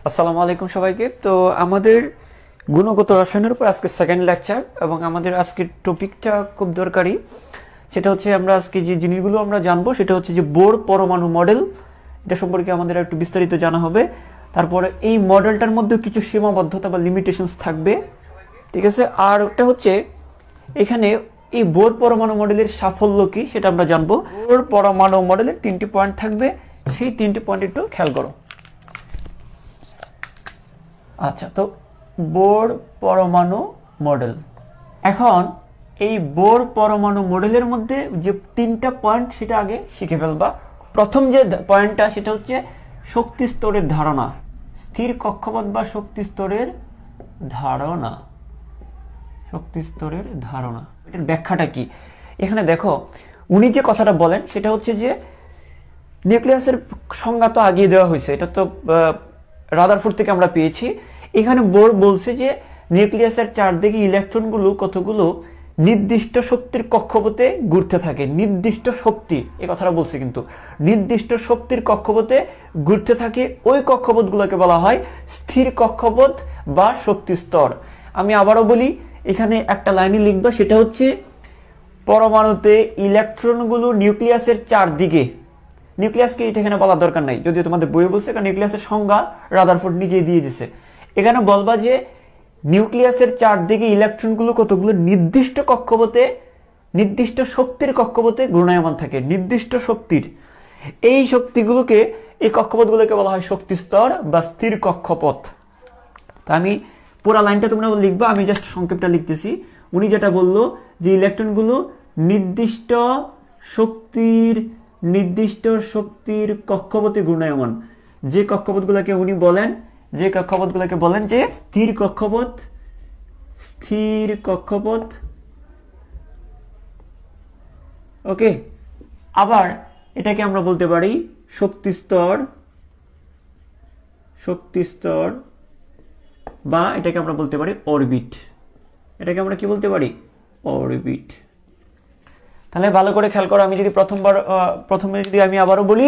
আসসালামু আলাইকুম সবাইকে। তো আমাদের গুণগত রসায়নের উপর আজকে সেকেন্ড লেকচার এবং আমাদের আজকের টপিকটা খুব দরকারি। সেটা হচ্ছে আমরা আজকে যে জিনিসগুলো আমরা জানবো সেটা হচ্ছে যে বোর পরমাণু মডেল, এটা সম্পর্কে আমাদের একটু বিস্তারিত জানা হবে। তারপরে এই মডেলটার মধ্যে কিছু সীমাবদ্ধতা বা লিমিটেশনস থাকবে, ঠিক আছে। আর এটা হচ্ছে এখানে এই বোর পরমাণু মডেলের সাফল্য কি সেটা আমরা জানবো। বোর পরমাণু মডেলের 3টি পয়েন্ট থাকবে, সেই 3টি পয়েন্ট একটু খেয়াল করো। আচ্ছা, তো বোর পরমাণু মডেল, এখন এই বোর পরমাণু মডেলের মধ্যে যে 3টা পয়েন্ট সেটা আগে শিখে ফেলবা। প্রথম যে পয়েন্টটা সেটা হচ্ছে শক্তি স্তরের ধারণা, স্থির কক্ষপথ বা শক্তি স্তরের ধারণা। শক্তি স্তরের ধারণা, এটার ব্যাখ্যাটা কি? এখানে দেখো উনি যে কথাটা বলেন সেটা হচ্ছে যে নিউক্লিয়াসের সংজ্ঞা তো আগিয়ে দেওয়া হয়েছে, এটা তো রাদারফোর্ড থেকে আমরা পেয়েছি। এখানে বোর বলছে যে নিউক্লিয়াসের চারদিকে ইলেকট্রনগুলো কতগুলো নির্দিষ্ট শক্তির কক্ষপথে ঘুরতে থাকে। নির্দিষ্ট শক্তি, এই কথাটা বলছে, কিন্তু নির্দিষ্ট শক্তির কক্ষপথে ঘুরতে থাকে। ওই কক্ষপথগুলোকে বলা হয় স্থির কক্ষপথ বা শক্তি স্তর। আমি আবারও বলি, এখানে একটা লাইনে লিখবা, সেটা হচ্ছে পরমাণুতে ইলেকট্রনগুলো নিউক্লিয়াসের চারদিকে, নিউক্লিয়াসকে এটা এখানে বলার দরকার নাই, যদিও তোমাদের বইয়ে বলছে, কারণ নিউক্লিয়াসের সংজ্ঞা রাদারফোর্ড নিজেই দিয়ে দিছে। এখানে বলবা যে নিউক্লিয়াসের চারদিকে ইলেকট্রনগুলো কতগুলো নির্দিষ্ট কক্ষপথে, নির্দিষ্ট শক্তির কক্ষপথে ঘূর্ণায়মান থাকে। নির্দিষ্ট শক্তির এই শক্তিগুলোকে, এই কক্ষপথগুলোকে বলা হয় শক্তি স্তর বা স্থির কক্ষপথ। তো আমি পুরো লাইনটা তোমরা লিখবা, আমি জাস্ট সংক্ষেপটা লিখতেছি। উনি যেটা বললো যে ইলেকট্রনগুলো নির্দিষ্ট শক্তির কক্ষপথে ঘূর্ণায়মান। যে কক্ষপথগুলোকে উনি বলেন, যে কক্ষপথগুলোকে বলেন যে স্থির কক্ষপথ, ওকে। আবার এটাকে আমরা বলতে পারি শক্তি স্তর, বা এটাকে আমরা বলতে পারি অরবিট। এটাকে আমরা কি বলতে পারি? অরবিট। তাহলে ভালো করে খেয়াল করো, আমি যদি প্রথমে যদি আমি আবারও বলি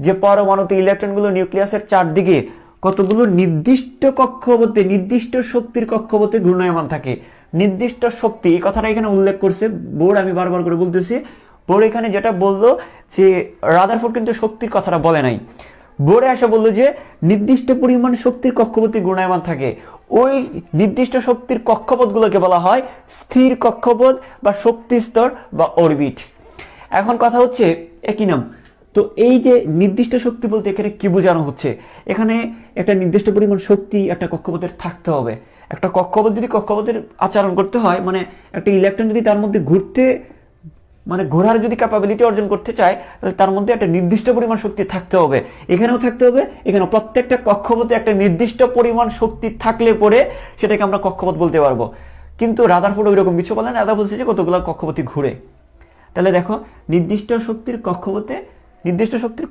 যে পরমাণুতে ইলেকট্রনগুলো নিউক্লিয়াসের চারদিকে কতগুলো নির্দিষ্ট কক্ষপথে, নির্দিষ্ট শক্তির কক্ষপথে ঘূর্ণায়মান থাকে। নির্দিষ্ট শক্তি, এই কথাটা এখানে উল্লেখ করছে বোর, আমি বারবার করে বলতেছি। বোর এখানে যেটা বললো যে রাদারফোর্ড কিন্তু শক্তির কথাটা বলে নাই, বোরে আসা বললো যে নির্দিষ্ট পরিমাণ শক্তির কক্ষপথে ঘূর্ণায়মান থাকে। ওই নির্দিষ্ট শক্তির কক্ষপথগুলোকে বলা হয় স্থির কক্ষপথ বা শক্তি স্তর বা অরবিট। এখন কথা হচ্ছে একই নাম। তো এই যে নির্দিষ্ট শক্তি বলতে এখানে কি বোঝানো হচ্ছে? এখানে একটা নির্দিষ্ট পরিমাণ শক্তি একটা কক্ষপথের থাকতে হবে। একটা কক্ষপথ যদি কক্ষপথের আচরণ করতে হয়, মানে একটা ইলেকট্রন যদি তার মধ্যে ঘোরার যদি ক্যাপাবিলিটি অর্জন করতে চায়, তাহলে তার মধ্যে একটা নির্দিষ্ট পরিমাণ শক্তি থাকতে হবে। এখানেও থাকতে হবে, এখানে প্রত্যেকটা কক্ষপথে একটা নির্দিষ্ট পরিমাণ শক্তি থাকলে পরে সেটাকে আমরা কক্ষপথ বলতে পারবো। কিন্তু রাদারফোর্ড ওই রকম কিছু বলে না, রাদার বলছে যে কতগুলো কক্ষপথই ঘুরে। তাহলে দেখো নির্দিষ্ট শক্তির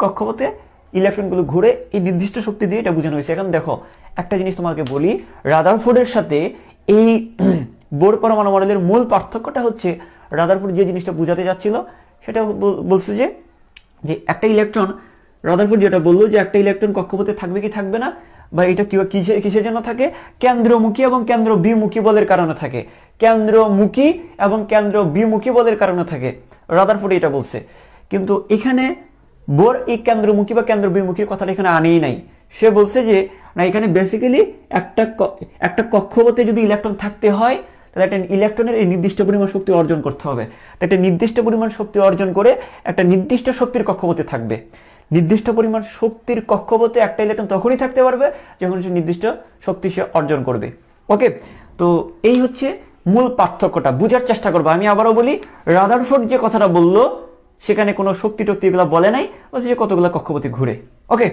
কক্ষপথে ইলেকট্রনগুলো ঘুরে, এই নির্দিষ্ট শক্তি দিয়ে এটা বোঝানো হয়েছে। এখন দেখো একটা জিনিস তোমাকে বলি, রাদারফোর্ডের সাথে এই বোর পরমাণু মডেলের মূল পার্থক্যটা হচ্ছে, রাদারফোর্ড যে জিনিসটা বোঝাতে যাচ্ছিল সেটা বলছে যে একটা ইলেকট্রন, রাদারফোর্ড যেটা বললো যে একটা ইলেকট্রন কক্ষপথে থাকবে কি থাকবে না, বা এটা কিসের জন্য থাকে? কেন্দ্রমুখী এবং কেন্দ্র বিমুখী বলের কারণে থাকে। কেন্দ্রমুখী এবং কেন্দ্র বিমুখী বলের কারণে থাকে, রাদারফোর্ড এটা বলছে। কিন্তু এখানে বোর এই কেন্দ্রমুখী বা কেন্দ্র বিমুখীর কথাটা এখানে আনেই নাই। সে বলছে যে না, এখানে বেসিক্যালি একটা কক্ষপথে যদি ইলেকট্রন থাকতে হয়, তাহলে একটা ইলেকট্রনের এই নির্দিষ্ট পরিমাণ শক্তি অর্জন করতে হবে। একটা নির্দিষ্ট পরিমাণ শক্তি অর্জন করে একটা নির্দিষ্ট শক্তির কক্ষপথে থাকবে। নির্দিষ্ট পরিমাণ শক্তির কক্ষপথে একটা ইলেকট্রন তখনই থাকতে পারবে যখন সে নির্দিষ্ট শক্তি সে অর্জন করবে। ওকে, তো এই হচ্ছে মূল পার্থক্যটা, বুঝার চেষ্টা করবো। আমি আবারও বলি, রাদারফোর্ড যে কথাটা বললো সেখানে কোনো শক্তি টক্তি এগুলো বলে নাই, বলছে যে কতগুলো কক্ষপথে ঘুরে। ওকে,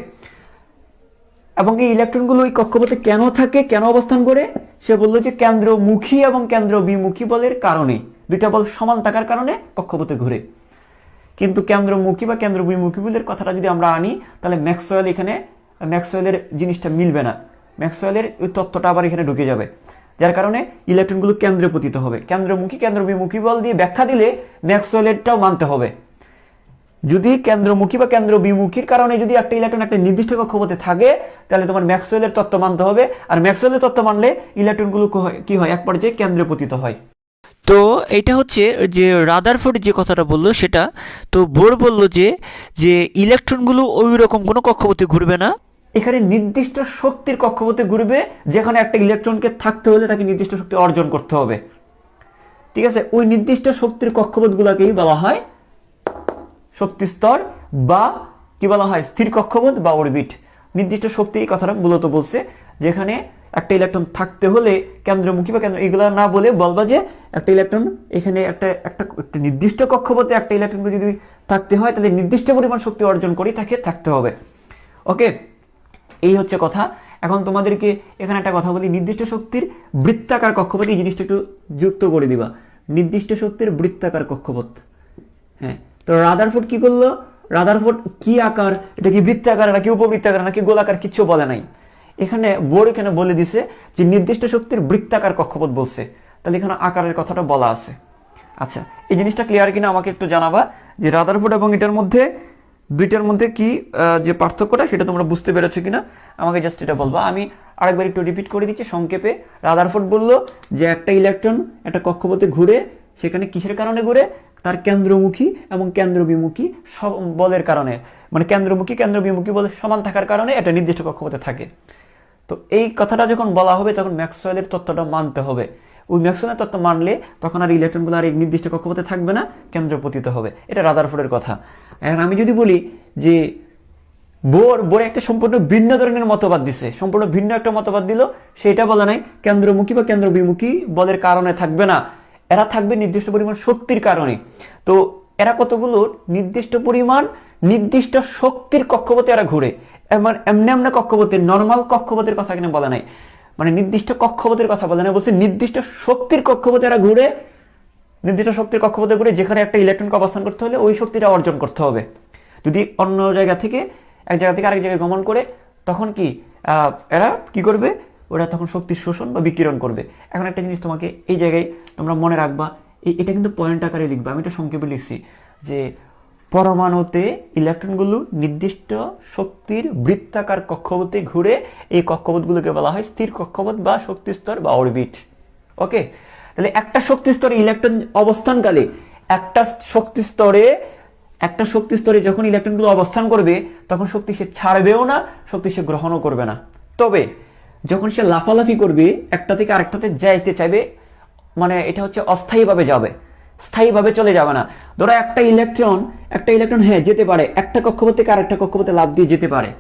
এবং এই ইলেকট্রনগুলো ওই কক্ষপথে কেন থাকে, কেন অবস্থান করে? সে বললো যে কেন্দ্রমুখী এবং কেন্দ্র বিমুখী বলের কারণে, দুইটা বল সমান থাকার কারণে কক্ষপথে ঘুরে। কিন্তু কেন্দ্রমুখী বা কেন্দ্র বিমুখী বলের কথাটা যদি আমরা আনি, তাহলে ম্যাক্সওয়েলের জিনিসটা মিলবে না। ম্যাক্সওয়েলের ওই তত্ত্বটা আবার এখানে ঢুকে যাবে, যার কারণে ইলেকট্রনগুলো কেন্দ্রে পতিত হবে। কেন্দ্রমুখী কেন্দ্র বিমুখী বল দিয়ে ব্যাখ্যা দিলে ম্যাক্সওয়েলেরটাও মানতে হবে। যদি কেন্দ্রমুখী বা কেন্দ্র বিমুখীর কারণে যদি একটা ইলেকট্রন একটা নির্দিষ্ট কক্ষপথে থাকে, তাহলে তোমার ম্যাক্সওয়েলের তত্ত্ব মানতে হবে। আর ম্যাক্সওয়েলের তত্ত্ব মানলে ইলেকট্রনগুলো কি হয়, এক পর্যায়ে কেন্দ্রে পতিত হয়। তো এটা হচ্ছে যে রাদারফোর্ড যে কথাটা বললো সেটা। তো বোর বললো যে যে ইলেকট্রনগুলো ওই রকম কোনো কক্ষপথে ঘুরবে না, এখানে নির্দিষ্ট শক্তির কক্ষপথে ঘুরবে, যেখানে একটা ইলেকট্রনকে থাকতে হলে তাকে নির্দিষ্ট শক্তি অর্জন করতে হবে। ঠিক আছে, ওই নির্দিষ্ট শক্তির কক্ষপথগুলোকেই বলা হয় শক্তি স্তর, বা কি বলা হয়, স্থির কক্ষপথ বা অরবিট। নির্দিষ্ট শক্তি এই কথাটা মূলত বলছে, যেখানে একটা ইলেকট্রন থাকতে হলে কেন্দ্রমুখী বা কেন্দ্র, এগুলো না বলে বলবা যে একটা ইলেকট্রন এখানে একটা নির্দিষ্ট কক্ষপথে একটা ইলেকট্রনকে যদি থাকতে হয়, তাহলে নির্দিষ্ট পরিমাণ শক্তি অর্জন করে তাকে থাকতে হবে। ওকে, এই হচ্ছে কথা। এখন তোমাদেরকে এখানে একটা কথা বলি, নির্দিষ্ট শক্তির বৃত্তাকার কক্ষপথ, এই জিনিসটা একটু যুক্ত করে দিবা। নির্দিষ্ট শক্তির বৃত্তাকার কক্ষপথ। হ্যাঁ, তো রাদারফোর্ড কি করলো, রাদারফোর্ড কি আকার, এটা কি বৃত্তাকার নাকি উপবৃত্তাকার নাকি গোলাকার, কিচ্ছু বলে নাই। এখানে বোর্ড এখানে বলে দিছে যে নির্দিষ্ট শক্তির বৃত্তাকার কক্ষপথ বলছে, তাহলে এখানে আকারের কথাটা বলা আছে। আচ্ছা, এই জিনিসটা ক্লিয়ার কিনা আমাকে একটু জানাবা, যে রাদারফোর্ড এবং এটার মধ্যে, দুইটার মধ্যে কি যে পার্থক্যটা সেটা তোমরা বুঝতে পেরেছো কিনা আমাকে জাস্ট এটা বলবা। আমি আরেকবার একটু রিপিট করে দিচ্ছি সংক্ষেপে। রাদারফোর্ড বললো যে একটা ইলেকট্রন একটা কক্ষপথে ঘুরে, সেখানে কিসের কারণে ঘুরে, তার কেন্দ্রমুখী এবং কেন্দ্রবিমুখী বলের কারণে, মানে কেন্দ্রমুখী কেন্দ্রবিমুখী বল সমান থাকার কারণে একটা নির্দিষ্ট কক্ষপথে থাকে। তো এই কথাটা যখন বলা হবে তখন ম্যাক্সওয়েলের তত্ত্বটা মানতে হবে। ওই ম্যাক্সওয়েলের তত্ত্ব মানলে তখন আর ইলেকট্রনগুলো আর এই নির্দিষ্ট কক্ষপথে থাকবে না, কেন্দ্রপতিত হবে। এটা রাদারফোর্ডের কথা। এখন আমি যদি বলি যে বোর একটা সম্পূর্ণ ভিন্ন ধরনের মতবাদ দিছে, সম্পূর্ণ ভিন্ন একটা মতবাদ দিল, সেটা বলা নাই কেন্দ্রমুখী বা কেন্দ্রবিমুখী বলের কারণে থাকবে না, এরা থাকবে নির্দিষ্ট পরিমাণ শক্তির কারণে। তো এরা কতগুলো নির্দিষ্ট পরিমাণ নির্দিষ্ট শক্তির কক্ষপথে এরা ঘুরে, এমনি এমনি কক্ষপথে, নর্মাল কক্ষপথের কথা কিনা বলা নাই, মানে নির্দিষ্ট কক্ষপথের কথা বলে নাই, বলছে নির্দিষ্ট শক্তির কক্ষপথে এরা ঘুরে, নির্দিষ্ট শক্তির কক্ষপথে ঘুরে, যেখানে একটা ইলেকট্রনকে অবস্থান করতে হলে ওই শক্তিটা অর্জন করতে হবে। যদি অন্য জায়গা থেকে, এক জায়গা থেকে আরেক জায়গায় গমন করে, তখন কি এরা কি করবে, ওরা তখন শক্তির শোষণ বা বিকিরণ করবে। এখন একটা জিনিস তোমাকে এই জায়গায় তোমরা মনে রাখবা, এটা কিন্তু পয়েন্ট আকারে লিখবা, আমি এটা সংক্ষেপে লিখছি, যে পরমাণুতে ইলেকট্রনগুলো নির্দিষ্ট শক্তির বৃত্তাকার কক্ষপথে ঘুরে, এই কক্ষপথগুলোকে বলা হয় স্থির কক্ষপথ বা শক্তি স্তর বা অরবিট। ওকে, তাহলে একটা শক্তি স্তরে ইলেকট্রন অবস্থানকালে, একটা শক্তি স্তরে যখন ইলেকট্রনগুলো অবস্থান করবে, তখন শক্তি সে ছাড়বেও না, শক্তি সে গ্রহণও করবে না। তবে যখন সে লাফালাফি করবে, একটা থেকে আরেকটাতে যাইতে চাইবে, মানে এটা হচ্ছে অস্থায়ীভাবে যাবে, স্থায়ীভাবে চলে যাবে না। ধরো একটা ইলেকট্রন হ্যাঁ যেতে পারে, একটা কক্ষপথ থেকে আরেকটা কক্ষপথে লাফ দিয়ে যেতে পারে,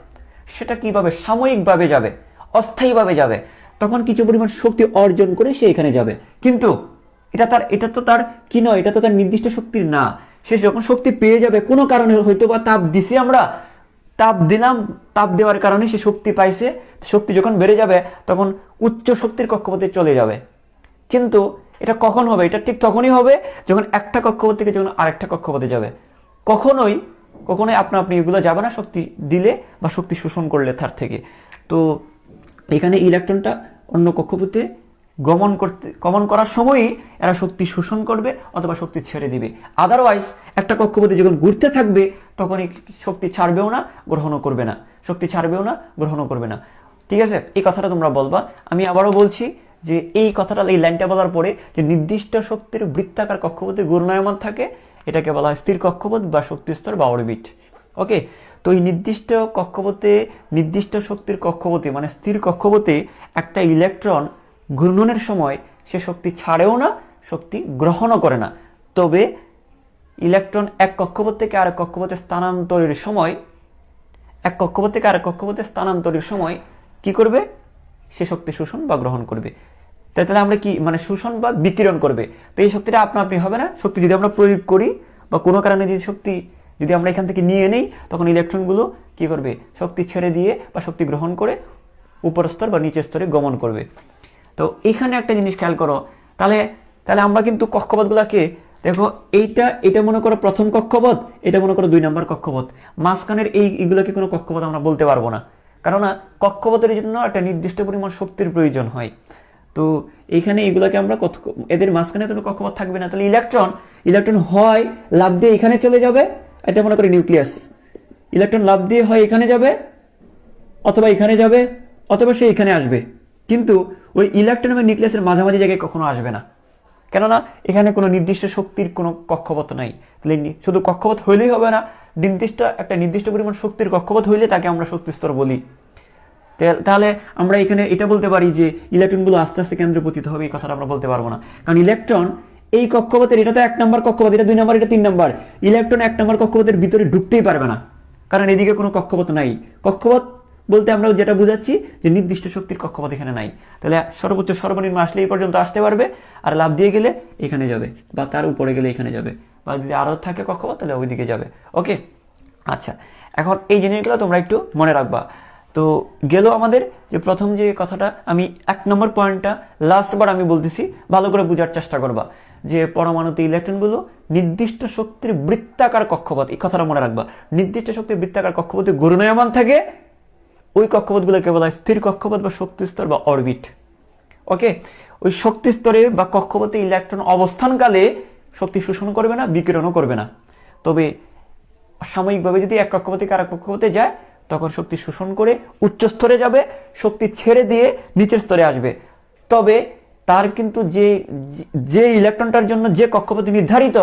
সেটা কিভাবে, সাময়িকভাবে যাবে, অস্থায়ীভাবে যাবে, তখন কিছু পরিমাণ শক্তি অর্জন করে সে এখানে যাবে। কিন্তু এটা তো তার কি নয়, এটা তো তার নির্দিষ্ট শক্তির না। সে যখন শক্তি পেয়ে যাবে, কোনো কারণে হয়তো বা তাপ দিছি আমরা, তাপ দিলাম, তাপ দেওয়ার কারণে সে শক্তি পাইছে, শক্তি যখন বেড়ে যাবে তখন উচ্চ শক্তির কক্ষপথে চলে যাবে। কিন্তু এটা কখন হবে, এটা ঠিক তখনই হবে যখন একটা কক্ষপথ থেকে যখন আরেকটা কক্ষপথে যাবে। কখনোই আপনি এগুলো যাবে না শক্তি দিলে বা শক্তি শোষণ করলে তার থেকে। তো এখানে ইলেকট্রনটা অন্য কক্ষপথে গমন করার সময়ই এরা শক্তি শোষণ করবে অথবা শক্তি ছেড়ে দিবে। আদারওয়াইজ একটা কক্ষপথে যখন ঘুরতে থাকবে, তখন এই শক্তি ছাড়বেও না, গ্রহণও করবে না, শক্তি ছাড়বেও না, গ্রহণও করবে না। ঠিক আছে, এই কথাটা তোমরা বলবা। আমি আবারও বলছি যে এই কথাটা, এই লাইনটা বলার পরে, যে নির্দিষ্ট শক্তির বৃত্তাকার কক্ষপথে ঘূর্ণায়মান থাকে, এটাকে বলা হয় স্থির কক্ষপথ বা শক্তি স্তর বা অরবিট। ওকে, তো এই নির্দিষ্ট কক্ষপথে, নির্দিষ্ট শক্তির কক্ষপথে মানে স্থির কক্ষপথে একটা ইলেকট্রন ঘূর্ণনের সময় সে শক্তি ছাড়েও না, শক্তি গ্রহণও করে না। তবে ইলেকট্রন এক কক্ষপথ থেকে আরেক কক্ষপথে স্থানান্তরের সময় কি করবে, সে শক্তি শোষণ বা গ্রহণ করবে। তাহলে আমরা কি, মানে শোষণ বা বিকিরণ করবে। তো এই শক্তিটা আপনা হবে না, শক্তি যদি আমরা প্রয়োগ করি বা কোনো কারণে যদি আমরা এখান থেকে নিয়ে নেই, তখন ইলেকট্রনগুলো কি করবে, শক্তি ছেড়ে দিয়ে বা শক্তি গ্রহণ করে উপর স্তর বা নিচের স্তরে গমন করবে। তো এখানে একটা জিনিস খেয়াল করো, তাহলে আমরা কিন্তু কক্ষপথগুলোকে দেখো, এইটা মনে করো প্রথম কক্ষপথ, এটা মনে করো 2 নম্বর কক্ষপথ, মাঝখানের এইগুলোকে কোনো কক্ষপথ আমরা বলতে পারবো না, কারণ কক্ষপথের জন্য একটা নির্দিষ্ট পরিমাণ শক্তির প্রয়োজন হয়। তো এইখানে এগুলোকে আমরা এদের মাঝখানে কোনো কক্ষপথ থাকবে না। তাহলে ইলেকট্রন হয় লাফ দিয়ে এখানে চলে যাবে, এটা মনে করি নিউক্লিয়াস, ইলেকট্রন লাফ দিয়ে হয় এখানে যাবে অথবা এখানে যাবে অথবা সে এখানে আসবে, কিন্তু ওই ইলেকট্রন এবং নিউক্লিয়াসের মাঝামাঝি জায়গায় কখনো আসবে না, কেননা এখানে কোনো নির্দিষ্ট শক্তির কোনো কক্ষপথ নাই। তাহলে শুধু কক্ষপথ হইলেই হবে না, একটা নির্দিষ্ট পরিমাণ শক্তির কক্ষপথ হইলে তাকে আমরা শক্তি স্তর বলি। তাহলে আমরা এখানে এটা বলতে পারি যে ইলেকট্রনগুলো আস্তে আস্তে কেন্দ্রে পতিত হবে, এই কথাটা আমরা বলতে পারবো না, কারণ ইলেকট্রন এই কক্ষপথের, এটা তো 1 নম্বর কক্ষপথ, এটা 2 নম্বর, এটা 3 নম্বর, ইলেকট্রন 1 নম্বর কক্ষপথের ভিতরে ঢুকতেই পারবে না, কারণ এদিকে কোনো কক্ষপথ নাই। কক্ষপথ বলতে আমরা যেটা বুঝাচ্ছি যে নির্দিষ্ট শক্তির কক্ষপথ এখানে নাই। তাহলে সর্বোচ্চ সর্বনিম্ন আসলে এই পর্যন্ত আসতে পারবে, আর লাফ দিয়ে গেলে এখানে যাবে, বা তার উপরে গেলে এখানে যাবে, বা যদি আরো থাকে কক্ষপথ তাহলে ওইদিকে যাবে। ওকে, আচ্ছা, এখন এই জিনিসগুলো তোমরা একটু মনে রাখবা। তো গেল আমাদের যে প্রথম যে কথাটা, আমি 1 নম্বর পয়েন্টটা লাস্টবার আমি বলতেছি, ভালো করে বোঝার চেষ্টা করবা যে পরমাণুতে ইলেকট্রনগুলো নির্দিষ্ট শক্তির বৃত্তাকার কক্ষপথ, এই কথাটা মনে রাখবা। নির্দিষ্ট শক্তির বৃত্তাকার কক্ষপথে ঘূর্ণায়মান থাকে, ওই কক্ষপথগুলোকে বলা হয় স্থির কক্ষপথ বা শক্তি স্তর বা অরবিট। ওকে, ওই শক্তি স্তরে বা কক্ষপথে ইলেকট্রন অবস্থানকালে শক্তি শোষণ করবে না, বিকিরণও করবে না। তবে সাময়িকভাবে যদি এক কক্ষপথ থেকে আরেক কক্ষপথে যায়, তখন শক্তি শোষণ করে উচ্চ স্তরে যাবে, শক্তি ছেড়ে দিয়ে নিচের স্তরে আসবে। তবে তার কিন্তু যে ইলেকট্রনটার জন্য যে কক্ষপথ নির্ধারিত,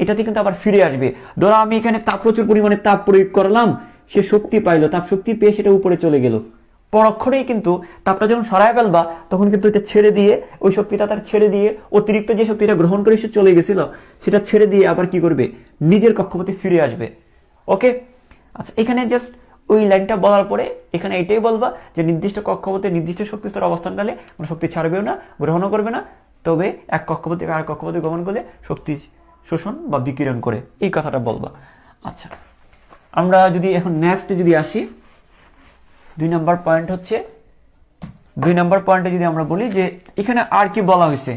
এটাতে কিন্তু আবার ফিরে আসবে। ধরো আমি এখানে প্রচুর পরিমাণে তাপ প্রয়োগ করলাম, সে শক্তি পাইলো, তাপ শক্তি পেয়ে সেটা উপরে চলে গেল, পরক্ষণেই কিন্তু তাপটা যখন সরায় ফেলবা তখন কিন্তু এটা ছেড়ে দিয়ে, ওই শক্তিটা তার ছেড়ে দিয়ে, অতিরিক্ত যে শক্তিটা গ্রহণ করে সে চলে গেছিল সেটা ছেড়ে দিয়ে আবার কি করবে, নিজের কক্ষপথে ফিরে আসবে। ওকে, আচ্ছা, এখানে জাস্ট ওই লাইনটা বলার পরে এখানে এটাই বলবা যে নির্দিষ্ট কক্ষপথে নির্দিষ্ট শক্তি স্তর অবস্থানকালে কোনো শক্তি ছাড়বেও না, গ্রহণও করবে না, তবে এক কক্ষপথ থেকে আরেক কক্ষপথে গমন করলে শক্তি শোষণ বা বিকিরণ করে, এই কথাটা বলবা। আচ্ছা, আমরা যদি এখন নেক্সট যদি আসি, 2 নম্বর পয়েন্ট হচ্ছে, 2 নম্বর পয়েন্টে যদি আমরা বলি যে এখানে আর কি বলা হয়েছে,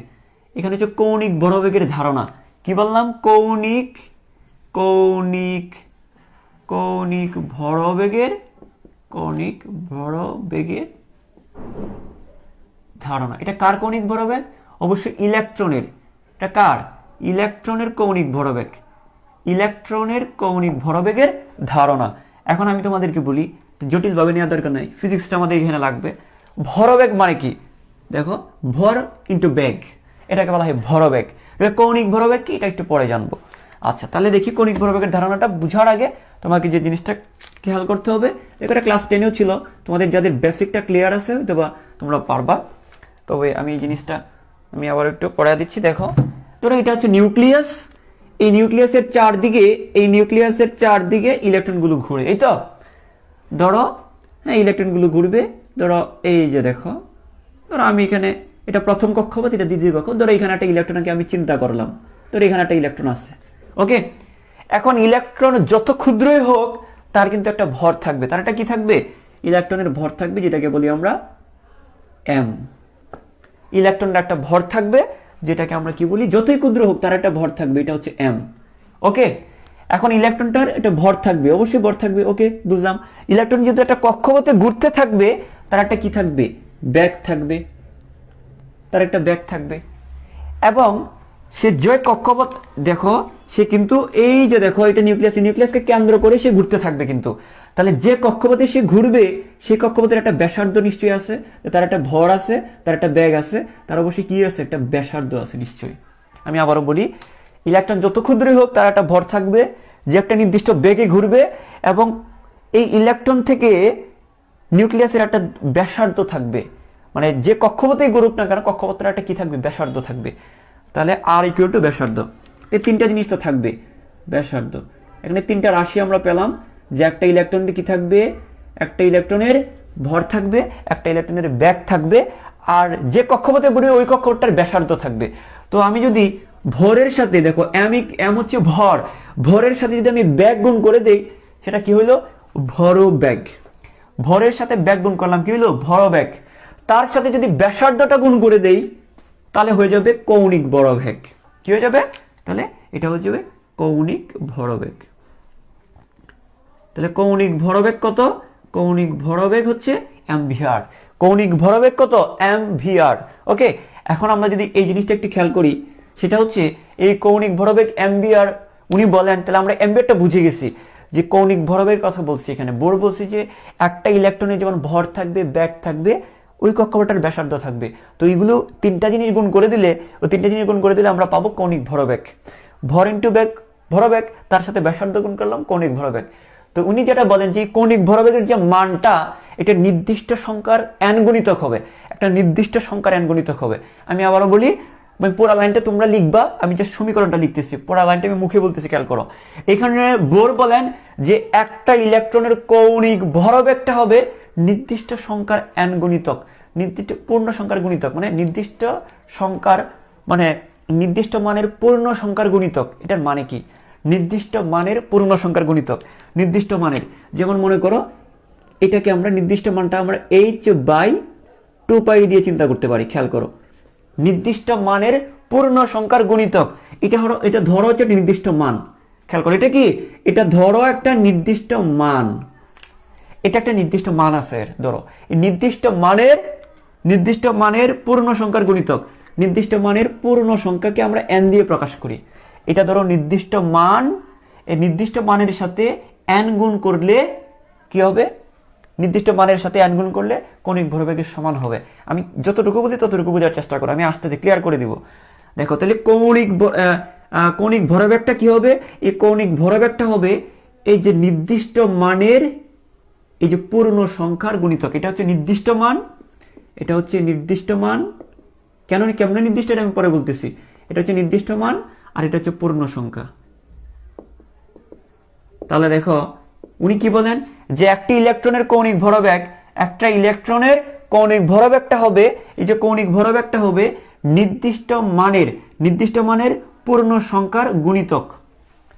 এখানে হচ্ছে কৌণিক ভরবেগের ধারণা। কি বললাম? কৌণিক ভরবেগের ধারণা। এটা কার কৌণিক ভরবেগ? অবশ্যই ইলেকট্রনের। এটা কার? ইলেকট্রনের কৌণিক ভরবেগ, ইলেকট্রনের কৌণিক ভরবেগের ধারণা। এখন আমি তোমাদেরকে বলি, জটিলভাবে নেওয়ার দরকার নাই, ফিজিক্সটা আমাদের এখানে লাগবে। ভরবেগ মানে কি? দেখো, ভর ইন্টু বেগ, এটাকে বলা হয় ভরবেগ। কৌণিক ভরবেগ কি, এটা একটু পরে জানবো। আচ্ছা, তাহলে দেখি কৌণিক ভরবেগের ধারণাটা বুঝার আগে তোমাকে যে জিনিসটা খেয়াল করতে হবে, এটা ক্লাস 10-এও ছিল, তোমাদের যাদের বেসিকটা ক্লিয়ার আছে হয়তো বা তোমরা পারবা। তবে আমি এই জিনিসটা আমি আবার একটু পড়ায় দিচ্ছি। দেখো, ধরো এটা হচ্ছে নিউক্লিয়াস, এই নিউক্লিয়াসের চারদিকে ইলেকট্রনগুলো ঘুরে, এই তো। ধরো, হ্যাঁ, ইলেকট্রনগুলো ঘুরবে। ধরো এই যে দেখো, ধরো আমি এখানে, এটা প্রথম কক্ষপথ, এটা দ্বিতীয় কক্ষপথ। ধরো এখানে একটা ইলেকট্রনকে আমি চিন্তা করলাম, ধরো এখানে একটা ইলেকট্রন আছে। ওকে, এখন ইলেকট্রন যত ক্ষুদ্রই হোক তার কিন্তু একটা ভর থাকবে। তার একটা কি থাকবে? ইলেকট্রনের ভর থাকবে, যেটাকে বলি আমরা এম। ইলেকট্রনের একটা ভর থাকবে, যেটাকে আমরা কি বলি, যতই ক্ষুদ্র হোক তার একটা ভর থাকবে, এটা হচ্ছে এম। ওকে, এখন ইলেকট্রনটার একটা ভর থাকবে, অবশ্যই ভর থাকবে। ওকে, বুঝলাম। ইলেকট্রন যেহেতু একটা কক্ষপথে ঘুরতে থাকবে, তার একটা কি থাকবে? ব্যাগ থাকবে, তার একটা ব্যাগ থাকবে। এবং সে যে কক্ষপথ, দেখো সে কিন্তু এই যে দেখো, এটা নিউক্লিয়াসকে কেন্দ্র করে সে ঘুরতে থাকবে। কিন্তু তাহলে যে কক্ষপথে সে ঘুরবে, সেই কক্ষপথের একটা ব্যাসার্ধ নিশ্চয়ই আছে, তার একটা ভর আছে, তার একটা ব্যাগ আছে, তার অবশ্যই কি আছে? একটা ব্যাসার্ধ আছে নিশ্চয়ই। আমি আবারও বলি, ইলেকট্রন যত ক্ষুদ্রই হোক তার একটা ভর থাকবে, যে একটা নির্দিষ্ট বেগে ঘুরবে, এবং এই ইলেকট্রন থেকে নিউক্লিয়াসের একটা ব্যাসার্ধ থাকবে। মানে যে কক্ষপথেই ঘুরুক না কেন, কক্ষপথের একটা কি থাকবে? ব্যাসার্ধ থাকবে। তাহলে আর ইকুয়াল টু ব্যাসার্ধ, এই তিনটা জিনিস তো থাকবে। ব্যাসার্ধ, এখানে তিনটা রাশি আমরা পেলাম, যে একটা ইলেকট্রনের কি থাকবে? একটা ইলেকট্রনের ভর থাকবে, একটা ইলেকট্রনের ব্যাগ থাকবে, আর যে কক্ষপথে ঘুরবে ওই কক্ষপথটার ব্যাসার্ধ থাকবে। তো আমি যদি ভরের সাথে, দেখো এম হচ্ছে ভর, ভরের সাথে যদি আমি ব্যাগ গুণ করে দেই, সেটা কি হইলো? ভরবেগ। ভরের সাথে ব্যাগ গুণ করলাম, কি হইলো? ভরবেগ। তার সাথে যদি ব্যাসার্ধটা গুণ করে দেই, তাহলে হয়ে যাবে কৌণিক ভরবেগ। কি হয়ে যাবে? তাহলে এটা হয়ে যাবে কৌণিক ভরবেগ। তাহলে কৌণিক ভরবেগ কত? কৌণিক ভরবেগ হচ্ছে অ্যাম্পিয়ার। কৌণিক ভরবেগ কত? অ্যাম্পিয়ার। ওকে, এখন আমরা যদি এই জিনিসটা একটু খেয়াল করি, সেটা হচ্ছে এই কৌণিক ভরবেগ অ্যাম্পিয়ার উনি বলেন, তাহলে আমরা এমবিআরটা বুঝে গেছি যে কৌণিক ভরবেগের কথা বলছি। এখানে বোর বলছি যে একটা ইলেকট্রনের যেমন ভর থাকবে, ব্যাগ থাকবে, ওই কক্ষপথটার ব্যাসার্ধ থাকবে। তো এইগুলো তিনটা জিনিস গুণ করে দিলে, ওই তিনটা জিনিস গুণ করে দিলে আমরা পাবো কৌণিক ভরবেগ। ভর ইন্টু ব্যাগ ভরবেগ, তার সাথে ব্যাসার্ধ গুণ করলাম, কৌণিক ভরবেগ। তো উনি যেটা বলেন যে কৌণিক ভরবেগের যে মানটা, এটা নির্দিষ্ট সংখ্যার n গুণিতক হবে, একটা নির্দিষ্ট সংখ্যার n গুণিতক হবে। আমি আবারও বলি, পুরো লাইনটা তোমরা লিখবা, আমি যে সমীকরণটা লিখতেছি পুরো লাইনটা আমি মুখে বলতেছি, খেয়াল করো। এখানে বোর বলেন যে একটা ইলেকট্রনের কৌণিক ভরবেগটা হবে নির্দিষ্ট সংখ্যার n গুণিতক, নির্দিষ্ট পূর্ণ সংখ্যার গুণিতক, মানে নির্দিষ্ট সংখ্যার মানে নির্দিষ্ট মানের পূর্ণ সংখ্যার গুণিতক। এটার মানে কি? নির্দিষ্ট মানের পূর্ণ সংখ্যার গুণিতক, নির্দিষ্ট মানের। যেমন মনে করো এটাকে আমরা নির্দিষ্ট মানটা আমরা h/2π দিয়ে চিন্তা করতে পারি। খেয়াল করো, নির্দিষ্ট মানের পূর্ণ সংখ্যার গুণিতক, এটা ধরো হচ্ছে নির্দিষ্ট মান। খেয়াল করো, এটা কি? এটা ধরো একটা নির্দিষ্ট মান, এটা একটা নির্দিষ্ট মান আছে। ধরো এই নির্দিষ্ট মানের পূর্ণ সংখ্যার গুণিতক, নির্দিষ্ট মানের পূর্ণ সংখ্যাকে আমরা n দিয়ে প্রকাশ করি। এটা ধরো নির্দিষ্ট মান, এই নির্দিষ্ট মানের সাথে n গুণ করলে কি হবে? নির্দিষ্ট মানের সাথে n গুণ করলে কৌণিক ভরবেগের সমান হবে। আমি যতটুকু বুঝি ততটুকু বোঝার চেষ্টা করো, আমি আস্তে আস্তে ক্লিয়ার করে দিব। দেখো তাহলে কৌণিক ভরবেগটা কি হবে? এই কৌণিক ভরবেগটা হবে এই যে নির্দিষ্ট মানের এই যে পূর্ণ সংখ্যার গুণিতক। এটা হচ্ছে নির্দিষ্ট মান, এটা হচ্ছে নির্দিষ্ট মান। কেমন নির্দিষ্ট, এটা আমি পরে বলতেছি। এটা হচ্ছে নির্দিষ্ট মান, আর এটা হচ্ছে পূর্ণ সংখ্যা। তাহলে দেখো উনি কি বলেন যে একটা ইলেকট্রনের কৌণিক ভরবেগটা হবে এই যে কৌণিক ভরবেগটা হবে নির্দিষ্ট মানের পূর্ণ সংখ্যার গুণিতক।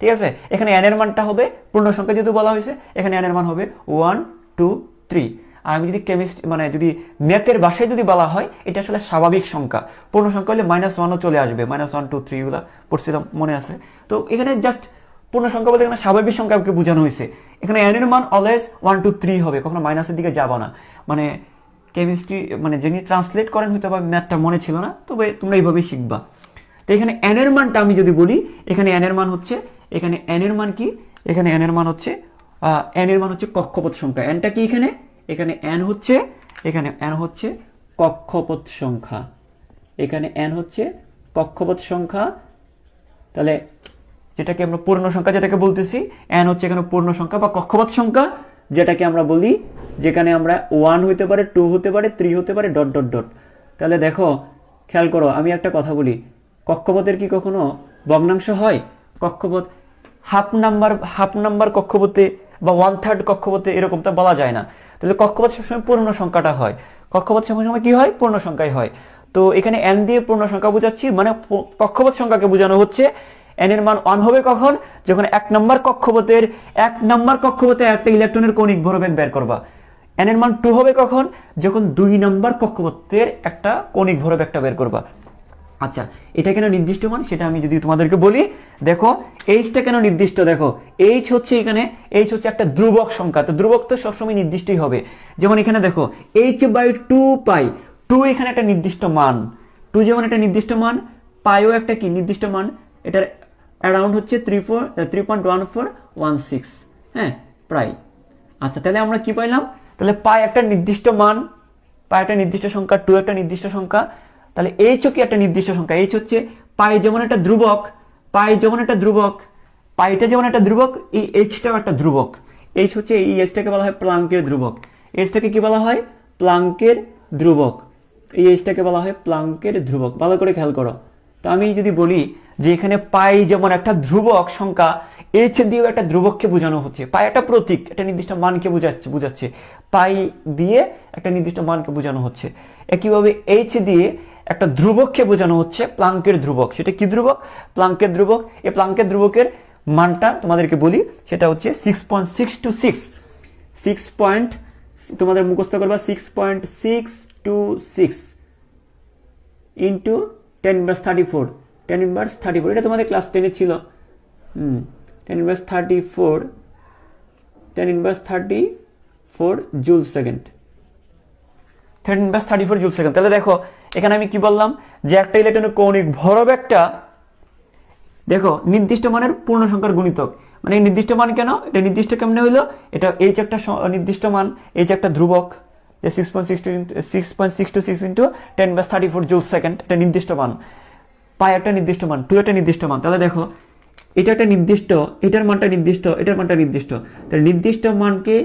ঠিক আছে, এখানে n এর মানটা হবে পূর্ণ সংখ্যা, যেহেতু বলা হয়েছে এখানে n এর মান হবে 1 2 3। আর আমি যদি কেমিস্ট্রি মানে যদি ম্যাথের ভাষায় যদি বলা হয়, এটা আসলে স্বাভাবিক সংখ্যা। পূর্ণ সংখ্যা হলে -1ও চলে আসবে, -1 2 3 এগুলো পড়ছিলাম, মনে আছে? তো এখানে জাস্ট পূর্ণ সংখ্যা বলতে এখানে স্বাভাবিক সংখ্যাকে বোঝানো হয়েছে। এখানে n এর মান অলওয়েজ 1 2 3 হবে, কখনো মাইনাসের দিকে যাবা না। মানে কেমিস্ট্রি মানে যিনি ট্রান্সলেট করেন হয়তো বা ম্যাথটা মনে ছিল না, তবে তোমরা এইভাবেই শিখবা। তো এখানে n এর মানটা আমি যদি বলি, এখানে n এর মান হচ্ছে, এখানে n এর মান কি? এখানে n এর মান হচ্ছে কক্ষপথ সংখ্যা। nটা কি? এখানে n হচ্ছে কক্ষপথ সংখ্যা, এখানে n হচ্ছে কক্ষপথ সংখ্যা। তাহলে যেটাকে আমরা পূর্ণ সংখ্যা যেটাকে বলতেছি, n হচ্ছে এখানে পূর্ণ সংখ্যা বা কক্ষপথ সংখ্যা, যেটাকে আমরা বলি, যেখানে আমরা 1 হতে পারে, 2 হতে পারে, 3 হতে পারে, ... তাহলে দেখো খেয়াল করো, আমি একটা কথা বলি, কক্ষপথের কি কখনো ভগ্নাংশ হয়? কক্ষপথ হাফ নাম্বার কক্ষপথে বা 1/3 কক্ষপথে এরকম তো বলা যায় না। তাহলে কক্ষপথ সবসময় পূর্ণ সংখ্যাটা হয়, কক্ষপথ সবসময় কি হয়? পূর্ণ সংখ্যাই হয়। তো এখানে n দিয়ে পূর্ণ সংখ্যা বোঝাচ্ছি, মানে কক্ষপথ সংখ্যাকে বোঝানো হচ্ছে। n এর মান 1 হবে কখন? যখন 1 নাম্বার কক্ষপথে একটা ইলেকট্রনের কৌণিক ভরবেগ বের করবা। n এর মান 2 হবে কখন? যখন 2 নাম্বার কক্ষপথের একটা কৌণিক ভরবেগটা বের করবা। আচ্ছা, এটা কেন নির্দিষ্ট মান সেটা আমি যদি তোমাদেরকে বলি, দেখো এইচটা কেন নির্দিষ্ট? দেখো এইচ হচ্ছে একটা ধ্রুবক সংখ্যা, তো ধ্রুবক তো সবসময় নির্দিষ্টই হবে। যেমন এখানে দেখো h/2π, 2 এখানে একটা নির্দিষ্ট মান, 2 যেমন একটা নির্দিষ্ট মান, পাইও একটা কি নির্দিষ্ট মান, এটার অ্যারাউন্ড হচ্ছে 3.1416, হ্যাঁ প্রায়। আচ্ছা, তাহলে আমরা কি পাইলাম? তাহলে পাই একটা নির্দিষ্ট মান, পাই একটা নির্দিষ্ট সংখ্যা, 2 একটা নির্দিষ্ট সংখ্যা। তাহলে এইচও কি একটা নির্দিষ্ট সংখ্যা? এইচ হচ্ছে পাই যেমন একটা ধ্রুবক, পাইটা যেমন একটা ধ্রুবক, এই এইচটাও একটা ধ্রুবক। এইচ হচ্ছে, এই এইচটাকে বলা হয় প্লাঙ্কের ধ্রুবক। এইচটাকে কি বলা হয়? প্লাঙ্কের ধ্রুবক। এই এইচটাকে বলা হয় প্লাঙ্কের ধ্রুবক। ভালো করে খেয়াল করো। তো আমি যদি বলি যে এখানে পাই যেমন একটা ধ্রুবক সংখ্যা, এইচ দিয়েও একটা ধ্রুবককে বোঝানো হচ্ছে। পাই একটা প্রতীক, একটা নির্দিষ্ট মানকে বোঝাচ্ছে, পাই দিয়ে একটা নির্দিষ্ট মানকে বোঝানো হচ্ছে। একইভাবে এইচ দিয়ে একটা ধ্রুবককে বোঝানো হচ্ছে, প্লাঙ্কের ধ্রুবক। সেটা কি ধ্রুবক? প্লাঙ্কের ধ্রুবক। এই প্লাঙ্কের ধ্রুবকের মানটা তোমাদেরকে বলি, সেটা হচ্ছে 6.626, তোমাদের মুখস্থ করবা 6.626 ইন্টু 10^34, 10^34, এটা তোমাদের ক্লাস 10-এ ছিল। 10^34 জুল সেকেন্ড, 10^34 জুল সেকেন্ড। তাহলে দেখো এখানে আমি কি বললাম যে একটা ইলেকট্রনের কৌণিক ভরবেগটা দেখো নির্দিষ্ট মানের পূর্ণ সংখ্যার গুণিতক, মানে এই নির্দিষ্ট মান কেন, এটা নির্দিষ্ট কেমনে হইলো, এটা এই যে একটা নির্দিষ্ট মান, এই যে একটা ধ্রুবক যে 6.626 ইন্টু 10^34 জুল সেকেন্ড, এটা নির্দিষ্ট মান, পাই একটা নির্দিষ্ট মান, 2 একটা নির্দিষ্ট মান। তাহলে দেখো এটা একটা নির্দিষ্ট, এটার মানটা নির্দিষ্ট, এটার মানটা নির্দিষ্ট, তাহলে নির্দিষ্ট মানকে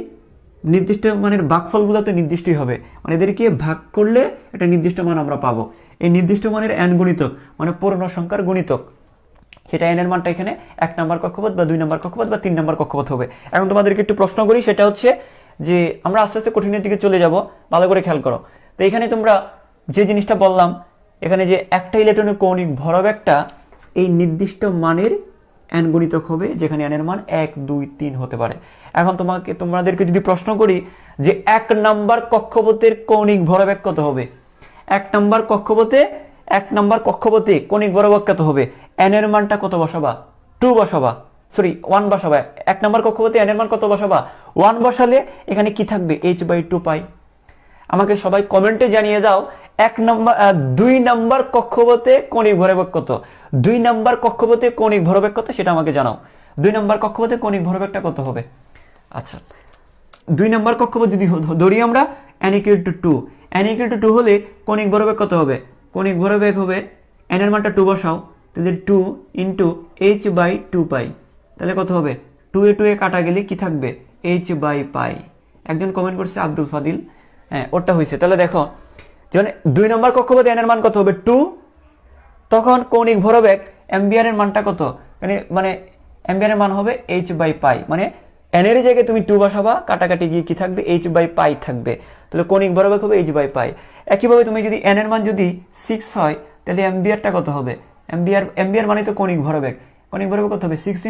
নির্দিষ্ট মানের ভাগফলগুলো তো নির্দিষ্টই হবে, মানে এদেরকে ভাগ করলে একটা নির্দিষ্ট মান আমরা পাবো। এই নির্দিষ্ট মানের n গুণিতক মানে পূর্ণ সংখ্যার গুণিতক, সেটা n এর মানটা এখানে 1 নম্বর কক্ষপথ বা 2 নম্বর কক্ষপথ বা 3 নম্বর কক্ষপথ হবে। এখন তোমাদেরকে একটু প্রশ্ন করি, সেটা হচ্ছে যে আমরা আস্তে আস্তে কঠিনের দিকে চলে যাব, ভালো করে খেয়াল করো। তো এখানে তোমরা যে জিনিসটা বললাম, এখানে যে একটা ইলেকট্রনের কৌণিক ভরবেগটা এই নির্দিষ্ট মানের n গুণিতক হবে, যেখানে n এর মান 1 2 3 হতে পারে। এখন তোমাদেরকে যদি প্রশ্ন করি যে 1 নম্বর কক্ষপথের কৌণিক ভরবেগ কত হবে, 1 নম্বর কক্ষপথে কৌণিক ভরবেগ কত হবে, n এর মানটা কত বসাবা, 2 বসাবা, সরি 1 বসাবা। 1 নম্বর কক্ষপথে n এর মান কত বসাবা, 1 বসালে এখানে কি থাকবে, h/2 পাই। আমাকে সবাই কমেন্টে জানিয়ে দাও 2 নম্বর কক্ষপথে কৌণিক ভরবেগ কত, 2 নম্বর কক্ষপথে কৌণিক ভরবেগ কত সেটা আমাকে জানাও। 2 নম্বর কক্ষপথে কৌণিক ভরবেগটা কত হবে? আচ্ছা, 2 নম্বর কক্ষপথ যদি ধরি আমরা n = 2, n = 2 হলে কৌণিক ভরবেগ কত হবে, কৌণিক ভরবেগ হবে n এর মানটা 2 বসাও, তাহলে 2 * h/2 পাই, তাহলে কত হবে, 2 এ 2 এ কাটা গেলে কি থাকবে, h/পাই। একজন কমেন্ট করছে আব্দুল ফাদিল, হ্যাঁ ওটা হয়েছে। তাহলে দেখো যখন 2 নম্বর কক্ষপথে n এর মান কত হবে, 2, তখন কৌণিক ভরবেগ অ্যাম্বিয়ার এর মানটা কত, মানে অ্যাম্বিয়ার এর মান হবে h/পাই, মানে n এর জায়গায় তুমি 2 বসাবা, কাটাকাটি গিয়ে কি থাকবে, h/পাই থাকবে, তাহলে কৌণিক ভরবেগ হবে h/পাই। একইভাবে তুমি যদি n এর মান যদি 6 হয়, তাহলে অ্যাম্বিয়ারটা কত হবে, অ্যাম্বিয়ার মানে তো কৌণিক ভরবেগ কত হবে, 6 *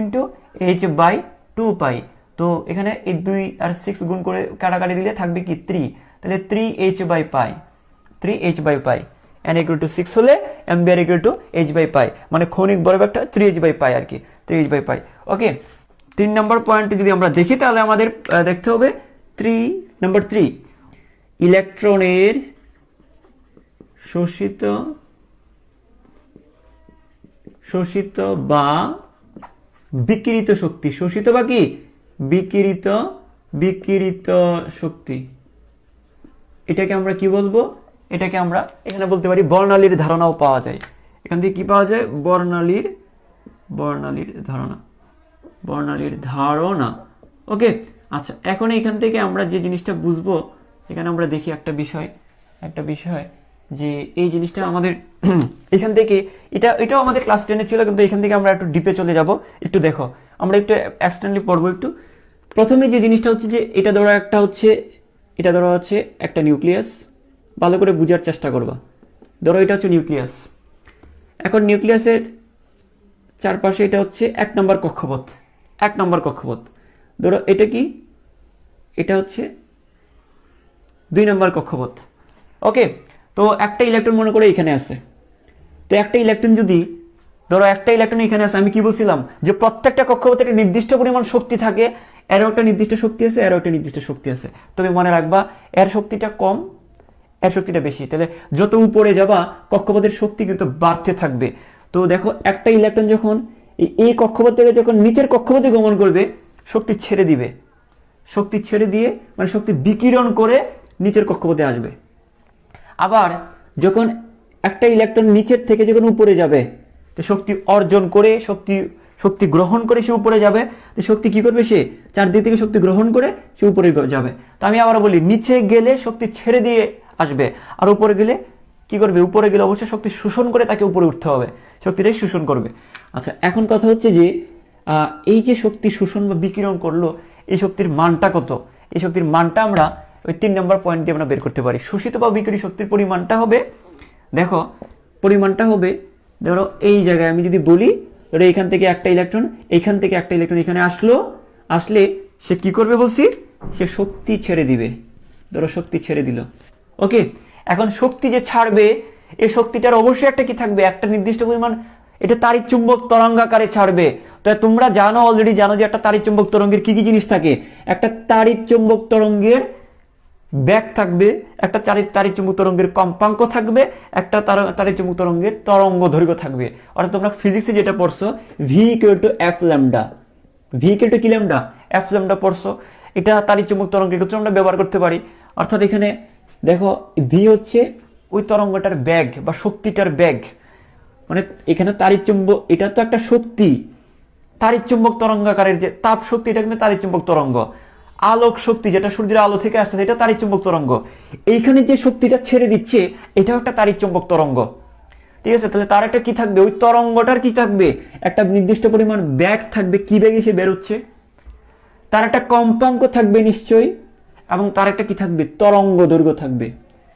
h/2 পাই। তো এখানে এই 2 আর 6 গুণ করে কাটাকাটি দিলে থাকবে কি 3, তাহলে 3h/পাই, 3h/পাই। n = 6 হলে অ্যাম্বিয়ার = h/পাই, মানে কৌণিক ভরবেগটা 3h/পাই আর কি, 3h/পাই। ওকে, 3 নম্বর পয়েন্টে যদি আমরা দেখি তাহলে আমাদের দেখতে হবে 3 ইলেকট্রনের শোষিত বা বিকিরিত শক্তি, শোষিত বা কি বিকিরিত শক্তি, এটাকে আমরা কি বলবো, এটাকে আমরা এখানে বলতে পারি বর্ণালীর ধারণাও পাওয়া যায়। এখান থেকে কি পাওয়া যায়, বর্ণালীর ধারণা। ওকে, আচ্ছা, এখন এখান থেকে আমরা যে জিনিসটা বুঝবো, এখানে আমরা দেখি একটা বিষয় যে এই জিনিসটা আমাদের এখান থেকে এটাও আমাদের ক্লাস 10-এ ছিল, কিন্তু এখান থেকে আমরা একটু ডিপে চলে যাব। একটু দেখো, আমরা একটু এক্সটেন্ডলি পড়বো একটু। প্রথমে যে জিনিসটা হচ্ছে যে এটা ধরা হচ্ছে একটা নিউক্লিয়াস, ভালো করে বোঝার চেষ্টা করবা। ধরো এটা হচ্ছে নিউক্লিয়াস, এখন নিউক্লিয়াসের চারপাশে এটা হচ্ছে 1 নম্বর কক্ষপথ। ধরো এটা কি, এটা হচ্ছে 2 নম্বর কক্ষপথ। ওকে, তো একটা ইলেকট্রন মনে করে এখানে আছে, তো একটা ইলেকট্রন যদি ধরো একটা ইলেকট্রন এখানে আছে, আমি কি বলছিলাম যে প্রত্যেকটা কক্ষপথে একটা নির্দিষ্ট পরিমাণ শক্তি থাকে, এরও একটা নির্দিষ্ট শক্তি আছে, এরও একটা নির্দিষ্ট শক্তি আছে। তবে মনে রাখবা এর শক্তিটা কম, এর শক্তিটা বেশি, তাহলে যত উপরে যাবা কক্ষপথের শক্তি কিন্তু বাড়তে থাকবে। তো দেখো একটা ইলেকট্রন যখন এই কক্ষপথ থেকে যখন নিচের কক্ষপথে গমন করবে, শক্তি ছেড়ে দিয়ে মানে শক্তি বিকিরণ করে নিচের কক্ষপথে আসবে। আবার যখন একটা ইলেকট্রন নিচের থেকে যখন উপরে যাবে, তো শক্তি অর্জন করে শক্তি গ্রহণ করে সে উপরে যাবে, তো শক্তি কি করবে, সে চারদিক থেকে শক্তি গ্রহণ করে সে উপরে যাবে। তো আমি আবার বলি, নিচে গেলে শক্তি ছেড়ে দিয়ে আসবে, আর উপরে গেলে কি করবে, উপরে গেলে অবশ্যই শক্তি শোষণ করে তাকে উপরে উঠতে হবে, শক্তিটাই শোষণ করবে। আচ্ছা, এখন কথা হচ্ছে যে এই যে শক্তি শোষণ বা বিকিরণ করলো, এই শক্তির মানটা কত, এই শক্তির মানটা আমরা ওই 3 নম্বর পয়েন্ট দিয়ে আমরা বের করতে পারি। শোষিত বা বিকিরিত শক্তির পরিমাণটা হবে, দেখো পরিমাণটা হবে, ধরো এই জায়গায় আমি যদি বলি, ধরো এখান থেকে একটা ইলেকট্রন এখানে আসলে সে কি করবে বলছি, সে শক্তি ছেড়ে দিবে। ধরো শক্তি ছেড়ে দিল। ওকে, এখন শক্তি যে ছাড়বে, এই শক্তিটার অবশ্যই একটা কি থাকবে, একটা নির্দিষ্ট পরিমাণ, এটা তাড়িৎচুম্বক তরঙ্গাকারে ছাড়বে। তো তোমরা অলরেডি জানো যে একটা তাড়িৎচুম্বক তরঙ্গের কি কি জিনিস থাকে। একটা তাড়িৎচুম্বক তরঙ্গের ব্যাগ থাকবে, একটা তাড়িৎ-চুম্বক তরঙ্গের কম্পাঙ্ক থাকবে, একটা তাড়িৎ-চুম্বক তরঙ্গের তরঙ্গ দৈর্ঘ্য থাকবে। অর্থাৎ তোমরা ফিজিক্সে যেটা পড়ছো V equal to f lambda, V equal to কি ল্যামডা, এফ ল্যামডা পড়ছো, এটা তাড়িৎ-চুম্বক তরঙ্গের ক্ষেত্রে আমরা ব্যবহার করতে পারি। অর্থাৎ এখানে দেখো ভি হচ্ছে ওই তরঙ্গটার ব্যাগ বা শক্তিটার ব্যাগ, মানে এখানে তাড়িৎ-চুম্বক, এটা তো একটা শক্তি, তাড়িৎ-চুম্বক তরঙ্গাকারের যে তাপ শক্তি, এটা কিন্তু তাড়িৎ-চুম্বক তরঙ্গ। আলোক শক্তি যেটা সূর্যের আলো থেকে আসছে এটা তাড়িৎ-চুম্বক তরঙ্গ। এইখানে যে শক্তিটা ছেড়ে দিচ্ছে এটাও একটা তাড়িৎ-চুম্বক তরঙ্গ। ঠিক আছে, তাহলে তার একটা কি থাকবে, ওই তরঙ্গটার কি থাকবে, একটা নির্দিষ্ট পরিমাণ ব্যাগ থাকবে, কি ব্যাগে সে বেরোচ্ছে, তার একটা কম্পাঙ্ক থাকবে নিশ্চয়ই, এবং তার একটা কি থাকবে, তরঙ্গ দৈর্ঘ্য থাকবে।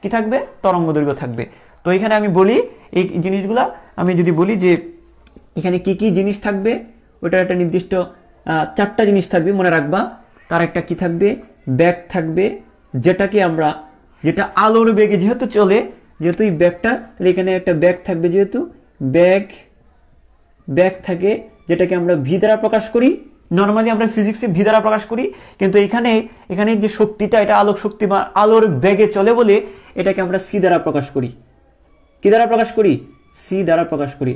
কি থাকবে, তরঙ্গ দৈর্ঘ্য থাকবে। তো এখানে আমি বলি এই জিনিসগুলা, আমি যদি বলি যে এখানে কি কি জিনিস থাকবে, ওটার একটা নির্দিষ্ট 4টা জিনিস থাকবে মনে রাখবা। তার একটা কি থাকবে, ব্যাগ থাকবে, যেটাকে আমরা, যেটা আলোর বেগে যেহেতু চলে, যেহেতু এই ব্যাগটা, তাহলে এখানে একটা ব্যাগ থাকবে, যেহেতু ব্যাগ থাকে, যেটাকে আমরা ভি দ্বারা প্রকাশ করি। নর্মালি আমরা ফিজিক্সে ভি দ্বারা প্রকাশ করি, কিন্তু এখানে যে শক্তিটা, এটা আলোক শক্তি বা আলোর বেগে চলে বলে এটাকে আমরা সি দ্বারা প্রকাশ করি। কি দ্বারা প্রকাশ করি, সি দ্বারা প্রকাশ করি,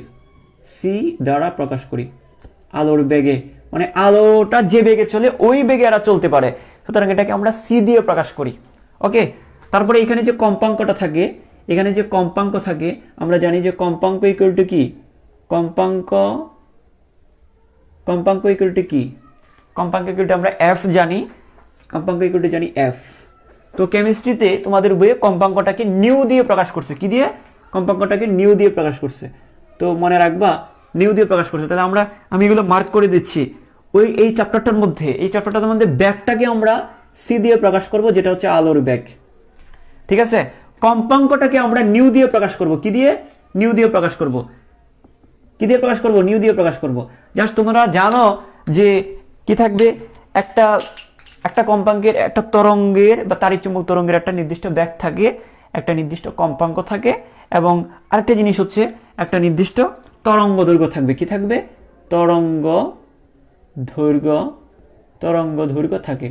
সি দ্বারা প্রকাশ করি। আলোর বেগে মানে আলোটা যে বেগে চলে ওই বেগে এরা চলতে পারে, সুতরাং এটাকে আমরা সি দিয়ে প্রকাশ করি। ওকে, তারপরে এখানে যে কম্পাঙ্কটা থাকে, এখানে যে কম্পাঙ্ক থাকে, আমরা জানি যে কম্পাঙ্ক ইকুয়াল টু কি, কম্পাঙ্ক ইকুয়াল টু কি, কম্পাঙ্ক ইকুয়াল টু আমরা এফ জানি, কম্পাঙ্ক ইকুয়াল টু জানি এফ। তো কেমিস্ট্রিতে তোমাদের বইয়ে কম্পাঙ্কটাকে নিউ দিয়ে প্রকাশ করছে, কি দিয়ে, কম্পাঙ্কটাকে নিউ দিয়ে প্রকাশ করছে। তো মনে রাখবা নিউ দিয়ে প্রকাশ করছে। তাহলে আমি এগুলো মার্ক করে দিচ্ছি। এই চ্যাপ্টারটার মধ্যে ব্যাগটাকে আমরা সি দিয়ে প্রকাশ করব, যেটা হচ্ছে আলোর ব্যাগ। ঠিক আছে, কম্পাঙ্কটাকে আমরা নিউ দিয়ে প্রকাশ করব, কি দিয়ে, নিউ দিয়ে প্রকাশ করব। কি দিয়ে প্রকাশ করব, নিউ দিয়ে প্রকাশ করব। জাস্ট তোমরা জানো যে কি থাকবে, একটা কম্পাঙ্কের, একটা তরঙ্গের বা তাড়িৎ-চুম্বক তরঙ্গের একটা নির্দিষ্ট ব্যাগ থাকে, একটা নির্দিষ্ট কম্পাঙ্ক থাকে, এবং আরেকটা জিনিস হচ্ছে একটা নির্দিষ্ট তরঙ্গ দৈর্ঘ্য থাকবে। কি থাকবে, তরঙ্গ দৈর্ঘ্য থাকে।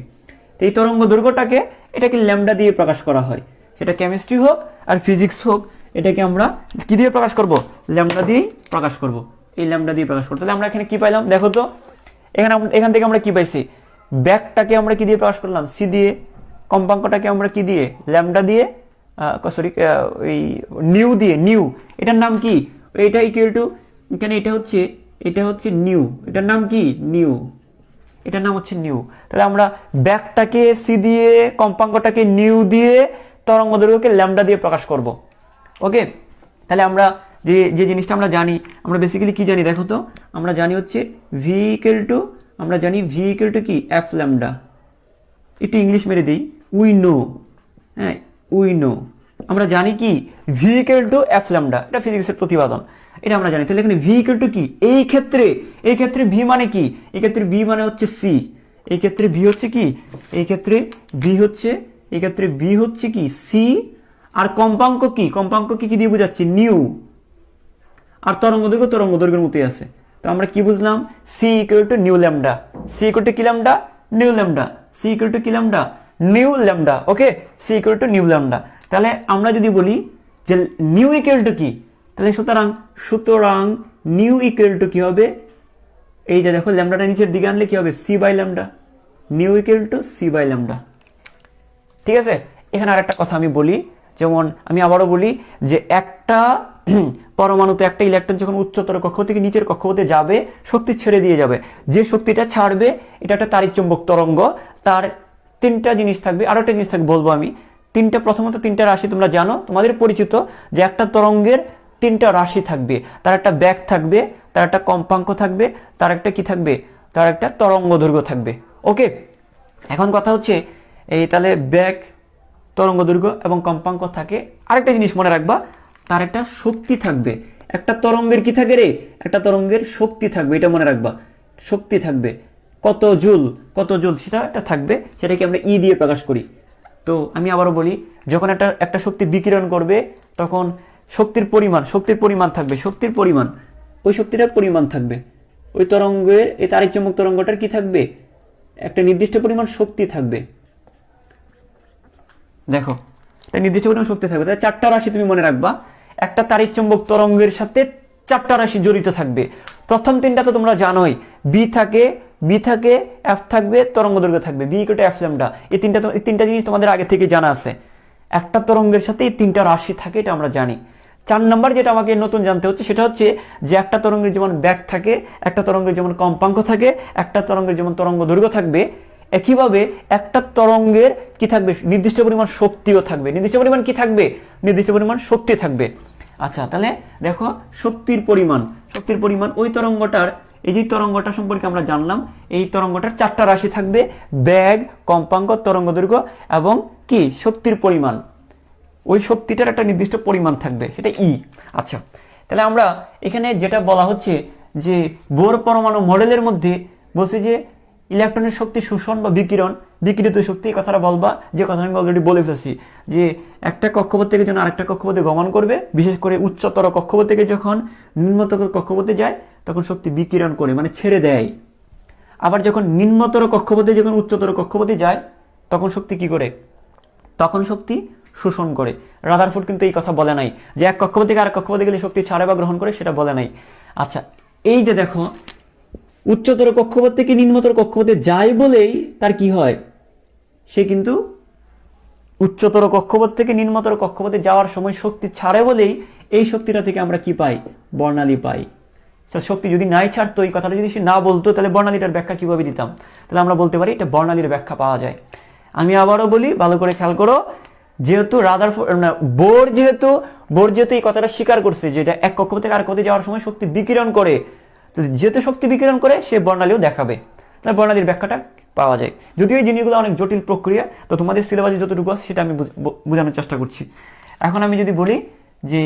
তো এই তরঙ্গ দৈর্ঘ্যটাকে, এটাকে ল্যামডা দিয়ে প্রকাশ করা হয়, সেটা কেমিস্ট্রি হোক আর ফিজিক্স হোক, এটাকে আমরা কি দিয়ে প্রকাশ করব, ল্যামডা দিয়ে প্রকাশ করব। এই ল্যামডা দিয়ে প্রকাশ করব। তাহলে আমরা এখানে কি পাইলাম দেখো তো, এখান থেকে আমরা কি পাইছি, ব্যাগটাকে আমরা কি দিয়ে প্রকাশ করলাম, সি দিয়ে, কম্পাঙ্কটাকে আমরা কি দিয়ে, ল্যামডা দিয়ে, সরি ওই নিউ দিয়ে, নিউ, এটার নাম কি, এটা ইকুয়াল টু, এখানে এটা হচ্ছে নিউ, এটার নাম কি, নিউ, এটার নাম হচ্ছে নিউ। তাহলে আমরা ব্যাগটাকে সি দিয়ে, কম্পাঙ্কটাকে নিউ দিয়ে, তরঙ্গ দৈর্ঘ্যকে ল্যামডা দিয়ে প্রকাশ করব। ওকে, তাহলে আমরা যে জিনিসটা আমরা জানি, আমরা বেসিক্যালি কি জানি দেখো তো, আমরা জানি হচ্ছে ভি ইকুয়াল টু, আমরা জানি ভি ইকুয়াল টু কি, এফ ল্যামডা। একটু ইংলিশ মেরে দিই, উই নো, হ্যাঁ উই নো, আমরা জানি কি V equal to f lambda, এটা ফিজিক্সের প্রতিপাদন, এটা আমরা জানি। তাহলে এখানে ভি ইকুয়াল টু কি, এই ক্ষেত্রে ভি মানে কি, এই ক্ষেত্রে ভি মানে হচ্ছে সি, এই ক্ষেত্রে ভি হচ্ছে কি, এই ক্ষেত্রে ভি হচ্ছে কি সি, আর কম্পাঙ্ক কি দিয়ে বোঝাচ্ছি, নিউ, আর তরঙ্গ দৈর্ঘ্যের মতোই আছে। তো আমরা কি বুঝলাম, c equal to nu lambda, c equal to কি lambda, nu lambda, c equal to কি lambda, nu lambda. Okay, c equal to nu lambda. তাহলে আমরা যদি বলি যে নিউ ইকুয়াল টু কি, তাহলে সুতরাং নিউ ইকুয়াল টু কি হবে, এই যে দেখো ল্যামডাটা নিচের দিকে আনলে কি হবে, c by lambda, nu equal to c by lambda. ঠিক আছে, এখানে আরেকটা কথা আমি বলি, যেমন আমি আবারও বলি যে একটা পরমাণুতে একটা ইলেকট্রন যখন উচ্চতর কক্ষ থেকে নিচের কক্ষপথে যাবে, শক্তি ছেড়ে দিয়ে যাবে, যে শক্তিটা ছাড়বে এটা একটা তাড়িৎ-চুম্বক তরঙ্গ। তার 3টা জিনিস থাকবে, আরো একটা জিনিস থাকবে বলবো আমি, প্রথমত 3টা রাশি তোমরা জানো, তোমাদের পরিচিত যে একটা তরঙ্গের 3টা রাশি থাকবে, তার একটা ব্যাগ থাকবে, তার একটা কম্পাঙ্ক থাকবে, তার একটা কি থাকবে, তার একটা তরঙ্গ দৈর্ঘ্য থাকবে। ওকে, এখন কথা হচ্ছে এই তাহলে ব্যাগ, তরঙ্গ দৈর্ঘ্য এবং কম্পাঙ্ক থাকে। আরেকটা জিনিস মনে রাখবা, তার একটা শক্তি থাকবে, একটা তরঙ্গের কি থাকে রে, একটা তরঙ্গের শক্তি থাকবে, এটা মনে রাখবা, শক্তি থাকবে, কত জুল সেটা একটা থাকবে, সেটাকে আমরা ই দিয়ে প্রকাশ করি। তো আমি আবারও বলি, যখন একটা শক্তি বিকিরণ করবে তখন শক্তির পরিমাণ থাকবে, ওই শক্তিটার পরিমাণ থাকবে, ওই তরঙ্গের, এই তাড়িৎ-চুম্বক তরঙ্গটার কি থাকবে, একটা নির্দিষ্ট পরিমাণ শক্তি থাকবে। দেখো এটা নির্দিষ্ট পরিমাণ শক্তি থাকবে, তাহলে 4টা রাশি তুমি মনে রাখবা। একটা তাড়িৎ চুম্বক তরঙ্গের সাথে 4টা রাশি জড়িত থাকবে। প্রথম 3টা তো তোমরা জানোই, বি থাকে, এফ থাকবে, তরঙ্গ দৈর্ঘ্য থাকবে, v equal to f lambda. এই তিনটা জিনিস তোমাদের আগে থেকে জানা আছে। একটা তরঙ্গের সাথে এই 3টা রাশি থাকে, এটা আমরা জানি। 4 নম্বর যেটা আমাকে নতুন জানতে হচ্ছে সেটা হচ্ছে যে একটা তরঙ্গের যেমন ব্যাগ থাকে, একটা তরঙ্গের যেমন কম্পাঙ্ক থাকে, একটা তরঙ্গের যেমন তরঙ্গ দৈর্ঘ্য থাকবে, একইভাবে একটা তরঙ্গের কি থাকবে, নির্দিষ্ট পরিমাণ শক্তিও থাকবে। নির্দিষ্ট পরিমাণ কি থাকবে, নির্দিষ্ট পরিমাণ শক্তি থাকবে। আচ্ছা, তাহলে দেখো শক্তির পরিমাণ ওই তরঙ্গটার, এই যে তরঙ্গটা সম্পর্কে আমরা জানলাম, এই তরঙ্গটার 4টা রাশি থাকবে, বেগ, কম্পাঙ্ক, তরঙ্গ দৈর্ঘ্য এবং কি শক্তির পরিমাণ। ওই শক্তিটার একটা নির্দিষ্ট পরিমাণ থাকবে, সেটা ই। আচ্ছা, তাহলে আমরা এখানে যেটা বলা হচ্ছে যে বোর পরমাণু মডেলের মধ্যে বলছে যে ইলেকট্রনের শক্তি শোষণ বা বিকিরিত শক্তি, এই কথাটা বলবা, যে কথা আমি অলরেডি বলে ফেলছি যে একটা কক্ষপথ থেকে যখন আরেকটা কক্ষপথে গমন করবে, বিশেষ করে উচ্চতর কক্ষপথ থেকে যখন নিম্নতর কক্ষপথে যায় তখন শক্তি বিকিরণ করে, মানে ছেড়ে দেয়। আবার যখন নিম্নতর কক্ষপথে যখন উচ্চতর কক্ষপথে যায় তখন শক্তি কি করে, তখন শক্তি শোষণ করে। রাদারফোর্ড কিন্তু এই কথা বলে নাই যে এক কক্ষপথ থেকে আরেক কক্ষপথে গেলে শক্তি ছাড়ে বা গ্রহণ করে, সেটা বলে নাই। আচ্ছা, এই যে দেখো উচ্চতর কক্ষপথ থেকে নিম্নতর কক্ষপথে যায় বলেই তার কি হয়, সে কিন্তু উচ্চতর কক্ষপথ থেকে নিম্নতর কক্ষপথে যাওয়ার সময় শক্তি ছাড়ে বলেই এই শক্তিটা থেকে আমরা কি পাই, বর্ণালী পাই। শক্তি যদি নাই ছাড়তো, এই কথাটা যদি সে না বলতো, তাহলে বর্ণালীটার ব্যাখ্যা কিভাবে দিতাম? তাহলে আমরা বলতে পারি এটা বর্ণালীর ব্যাখ্যা পাওয়া যায়। আমি আবারও বলি, ভালো করে খেয়াল করো, যেহেতু বোর যেহেতু এই কথাটা স্বীকার করছে যে এটা এক কক্ষপথ থেকে আরেক কক্ষপথে যাওয়ার সময় শক্তি বিকিরণ করে, যেহেতু শক্তি বিকিরণ করে সে বর্ণালীও দেখাবে, তাহলে বর্ণালীর ব্যাখ্যাটা পাওয়া যায়। যদিও এই জিনিসগুলো অনেক জটিল প্রক্রিয়া, তো তোমাদের সিলেবাসে যতটুকু আছে সেটা আমি বোঝানোর চেষ্টা করছি। এখন আমি যদি বলি যে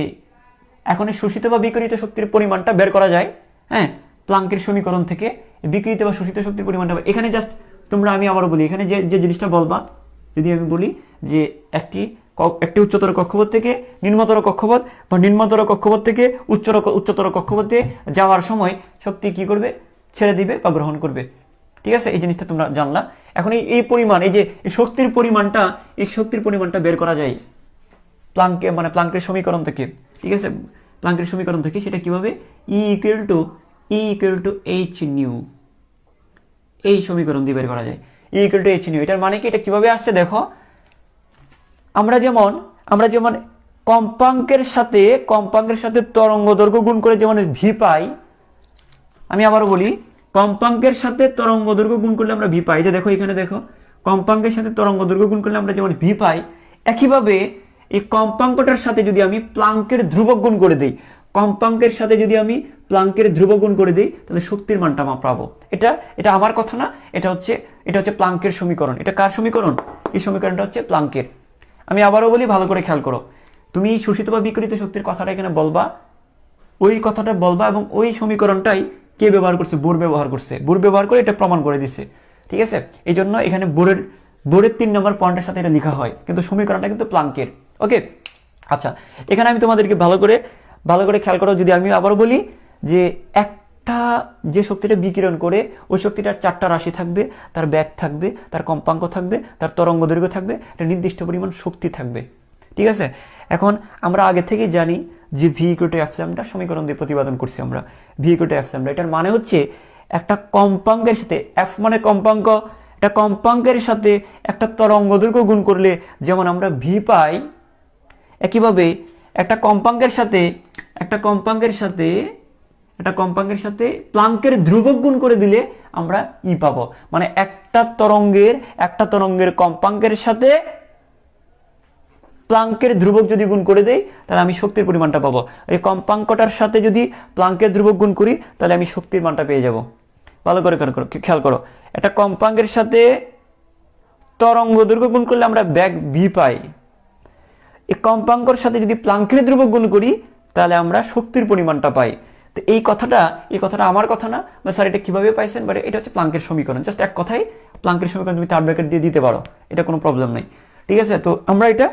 এখন এই শোষিত বা বিকিরিত শক্তির পরিমাণটা বের করা যায়, হ্যাঁ, প্লাঙ্কের সমীকরণ থেকে বিকিরিত বা শোষিত শক্তির পরিমাণটা এখানে জাস্ট আমি আবারও বলি, এখানে যে জিনিসটা বলবা, যদি আমি বলি যে একটি উচ্চতর কক্ষপথ থেকে নিম্নতর কক্ষপথ বা নিম্নতর কক্ষপথ থেকে উচ্চতর কক্ষপথে যাওয়ার সময় শক্তি কি করবে, ছেড়ে দিবে বা গ্রহণ করবে। ঠিক আছে, এই জিনিসটা তোমরা জানলা। এখন এই পরিমাণ, এই যে শক্তির পরিমাণটা বের করা যায় প্লাঙ্কের সমীকরণ থেকে। ঠিক আছে, প্লাঙ্কের সমীকরণ থেকে সেটা কিভাবে, ই ইকুয়াল টু এইচ নিউ, এই সমীকরণ দিয়ে বের করা যায়। ই ইকুয়াল টু এইচ নিউ, এটার মানে কি, এটা কিভাবে আসছে দেখো, আমরা যেমন কম্পাঙ্কের সাথে তরঙ্গ দৈর্ঘ্য গুণ করে যেমন ভি পাই, আমি আবারও বলি, কম্পাঙ্কের সাথে তরঙ্গ দৈর্ঘ্য গুণ করলে আমরা ভি পাই। যে দেখো এখানে দেখো, কম্পাঙ্কের সাথে তরঙ্গ দৈর্ঘ্য গুণ করলে আমরা যেমন ভি পাই, একইভাবে এই কম্পাঙ্কটার সাথে যদি আমি প্লাঙ্কের ধ্রুবক গুণ করে দিই, তাহলে শক্তির মানটা আমরা পাবো। এটা আমার কথা না, এটা হচ্ছে প্লাঙ্কের সমীকরণ। এটা কার সমীকরণ? এই সমীকরণটা হচ্ছে প্লাঙ্কের। আমি আবারও বলি, ভালো করে খেয়াল করো, তুমি শোষিত বা বিকিরিত শক্তির কথাটা এখানে বলবা, ওই কথাটা বলবা এবং ওই সমীকরণটাই কে ব্যবহার করছে, বোর ব্যবহার করে এটা প্রমাণ করে দিচ্ছে। ঠিক আছে, এই জন্য এখানে বোরের 3 নম্বর পয়েন্টের সাথে এটা লেখা হয়, কিন্তু সমীকরণটা কিন্তু প্লাঙ্কের। ওকে, আচ্ছা, এখানে আমি তোমাদেরকে ভালো করে খেয়াল করো, যদি আমি আবার বলি যে একটা যে শক্তিটা বিকিরণ করে ওই শক্তিটার 4টা রাশি থাকবে, তার ব্যাগ থাকবে, তার কম্পাঙ্ক থাকবে, তার তরঙ্গ দৈর্ঘ্য থাকবে, একটা নির্দিষ্ট পরিমাণ শক্তি থাকবে। ঠিক আছে, এখন আমরা আগে থেকেই জানি যে V equal to f lambda সমীকরণ দিয়ে প্রতিপাদন করছি আমরা, V equal to f lambda. এটার মানে হচ্ছে একটা কম্পাঙ্কের সাথে, এফ মানে কম্পাঙ্ক, একটা কম্পাঙ্কের সাথে একটা তরঙ্গ দৈর্ঘ্য গুণ করলে যেমন আমরা ভি পাই, একইভাবে একটা কম্পাঙ্কের সাথে প্লাঙ্কের ধ্রুবক গুণ করে দিলে আমরা ই পাবো। মানে একটা তরঙ্গের কম্পাঙ্কের সাথে প্লাঙ্কের ধ্রুবক যদি গুণ করে দেই তাহলে আমি শক্তির পরিমাণটা পাবো। এই কম্পাঙ্কটার সাথে যদি প্লাঙ্কের ধ্রুবক গুণ করি তাহলে আমি শক্তির মানটা পেয়ে যাব। ভালো করে খেয়াল করো, একটা কম্পাঙ্কের সাথে তরঙ্গ দৈর্ঘ্য গুণ করলে আমরা ব্যাগ ভি পাই, এই কম্পাঙ্কর সাথে যদি প্লাঙ্কের ধ্রুবক গুণ করি তাহলে আমরা শক্তির পরিমাণটা পাই। তো এই কথাটা আমার কথা না, বা স্যার এটা কিভাবে পাইছেন, বাট এটা হচ্ছে প্লাঙ্কের সমীকরণ। জাস্ট এক কথাই প্লাঙ্কের সমীকরণ তুমি 3 ব্র্যাকেট দিয়ে দিতে পারো, এটা কোনো প্রবলেম নাই। ঠিক আছে, তো আমরা এটা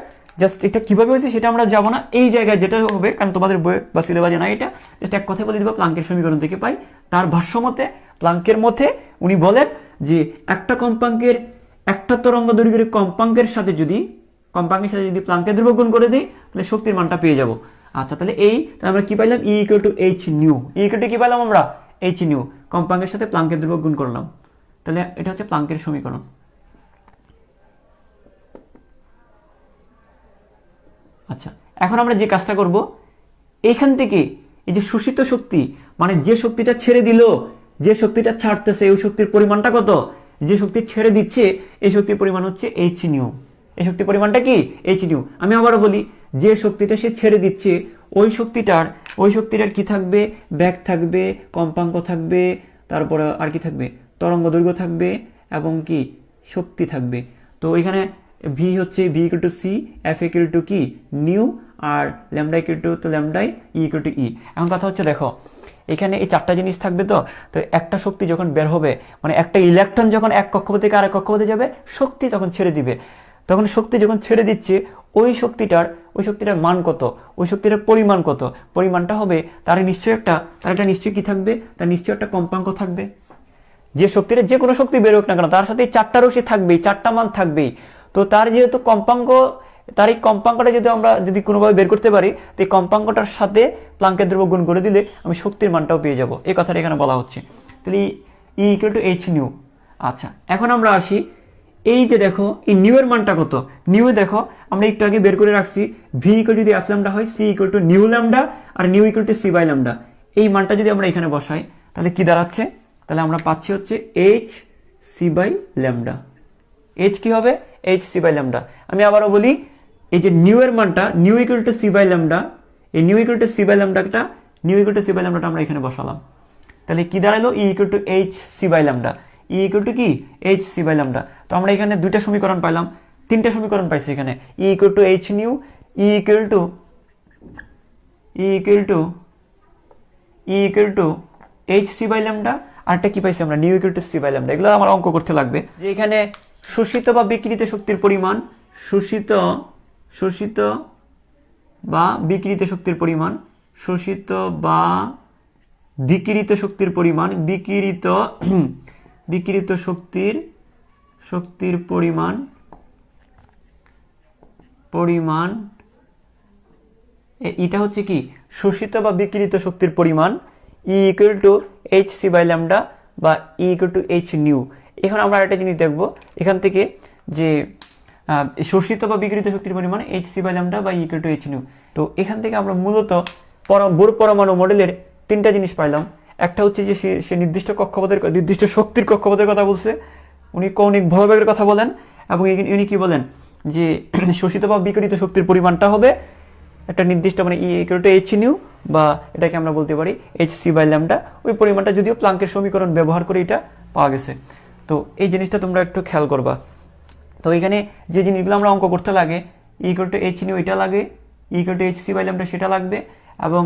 কিভাবে হয়েছে সেটা আমরা যাবো না, এই জায়গায় যেটা হবে, কারণ তোমাদের বই বা সিলেবাসে না, এটা জাস্ট এক কথাই বলে দিবা প্লাঙ্কের সমীকরণ থেকে পাই। তার ভাষ্য মতে, প্লাঙ্কের মতে উনি বলেন যে একটা তরঙ্গ দৈর্ঘ্যের কম্পাঙ্কের সাথে যদি কম্পাঙ্কের সাথে যদি প্লাঙ্কের ধ্রুবক গুণ করে দিই তাহলে শক্তির মানটা পেয়ে যাব। আচ্ছা, তাহলে আমরা কি পাইলাম? ই equal to h nu. E equal to কি পাইলাম আমরা? H new. কম্পাঙ্কের সাথে প্লাঙ্কের ধ্রুবক গুণ করলাম, তাহলে এটা হচ্ছে প্লাঙ্কের সমীকরণ। আচ্ছা, এখন আমরা যে কাজটা করব, এইখান থেকে এই যে শোষিত শক্তি, মানে যে শক্তিটা ছেড়ে দিল, যে শক্তিটা ছাড়তেছে ওই শক্তির পরিমাণটা কত? যে শক্তি ছেড়ে দিচ্ছে এই শক্তির পরিমাণ হচ্ছে এইচ নিউ। এই শক্তির পরিমাণটা কি? H new. আমি আবারও বলি, যে শক্তিটা সে ছেড়ে দিচ্ছে ওই শক্তিটার কি থাকবে? ব্যাগ থাকবে, কম্পাঙ্ক থাকবে, তারপরে আর কি থাকবে? তরঙ্গ দৈর্ঘ্য থাকবে এবং কি শক্তি থাকবে। তো এখানে ভি হচ্ছে v equal to c, f equal to কি নিউ, আর ল্যামডা ইকুয়াল টু ল্যামডাই, ই ইকুয়াল টু ই। এখন কথা হচ্ছে দেখো, এখানে এই চারটা জিনিস থাকবে। তো একটা শক্তি যখন বের হবে, মানে একটা ইলেকট্রন যখন এক কক্ষপথ থেকে আরেক কক্ষপথে যাবে, শক্তি তখন ছেড়ে দিবে। তখন শক্তি যখন ছেড়ে দিচ্ছে ওই শক্তিটার মান কত? ওই শক্তিটার পরিমাণ কত? পরিমাণটা হবে তার একটা নিশ্চয়ই কি থাকবে? তার নিশ্চয়ই একটা কম্পাঙ্ক থাকবে। যে শক্তিটা যে কোনো শক্তি বেরোক না কেন তার সাথে চারটা রশ্মি থাকবেই, চারটা মান থাকবেই। তো তার যেহেতু কম্পাঙ্ক, তার এই কম্পাঙ্কটা যদি আমরা কোনোভাবে বের করতে পারি, তো এই কম্পাঙ্কটার সাথে প্লাঙ্কের ধ্রুবক গুণ করে দিলে আমি শক্তির মানটাও পেয়ে যাব। এই কথাটা এখানে বলা হচ্ছে। তাহলে ই ইকুয়াল টু এইচ নিউ। আচ্ছা, এখন আমরা আসি, এই যে দেখো এই নিউ এর মানটা কত? নিউ দেখো আমরা একটু আগে বের করে রাখছি, ভি ইকুয়াল যদি এফ ল্যামডা হয়, c equal to nu lambda, আর nu equal to c by lambda. এই মানটা যদি আমরা এখানে বসাই তাহলে কি দাঁড়াচ্ছে? তাহলে আমরা পাচ্ছি হচ্ছে h c by lambda. H কি হবে? H c by lambda. আমি আবারও বলি, এই যে নিউ এর মানটা nu equal to c by lambda, এই nu equal to c by ল্যামডাটা আমরা এখানে বসালাম। তাহলে কি দাঁড়ালো? E equal to h c by lambda. E equal to কি? H c by lambda. তো আমরা এখানে দুইটা সমীকরণ পাইলাম, তিনটা সমীকরণ পাইছি এখানে। E equal to h nu, E equal to h c by lambda, আরটা কি পাইছি আমরা? Nu equal to c by lambda. এগুলো আমার অঙ্ক করতে লাগবে, যে এখানে শোষিত বা বিকিরিত শক্তির পরিমাণ, শোষিত বা বিকিরিত শক্তির পরিমাণ, শোষিত বা বিকিরিত শক্তির পরিমাণ, বিকিরিত শক্তির পরিমাণ এটা হচ্ছে কি? শোষিত বা বিকিরিত শক্তির পরিমাণ e equal to h c by lambda বা e equal to h nu. এখন আমরা একটা জিনিস দেখবো এখান থেকে, যে শোষিত বা বিকিরিত শক্তির পরিমাণ এইচ সি বাই ল্যামডা বা ইকুয়াল টু এইচ নিউ। তো এখান থেকে আমরা মূলত বোর পরমাণু মডেলের তিনটা জিনিস পাইলাম। একটা হচ্ছে যে সে নির্দিষ্ট শক্তির কক্ষপথের কথা বলছে, উনি কৌণিক ভরবেগের কথা বলেন, এবং উনি কি বলেন যে শোষিত বা বিকিরিত শক্তির পরিমাণটা হবে একটা নির্দিষ্ট, মানে ই ইকুয়াল টু এইচ নিউ, বা এটাকে আমরা বলতে পারি এইচ সি বাই ল্যামডা। ওই পরিমাণটা যদিও প্লাঙ্কের সমীকরণ ব্যবহার করে এটা পাওয়া গেছে। তো এই জিনিসটা তোমরা একটু খেয়াল করবা। তো এখানে যে জিনিসগুলো আমরা অঙ্ক করতে লাগে, ইকুয়াল টু এইচ নিউ এটা লাগে, equal to h c by lambda সেটা লাগবে, এবং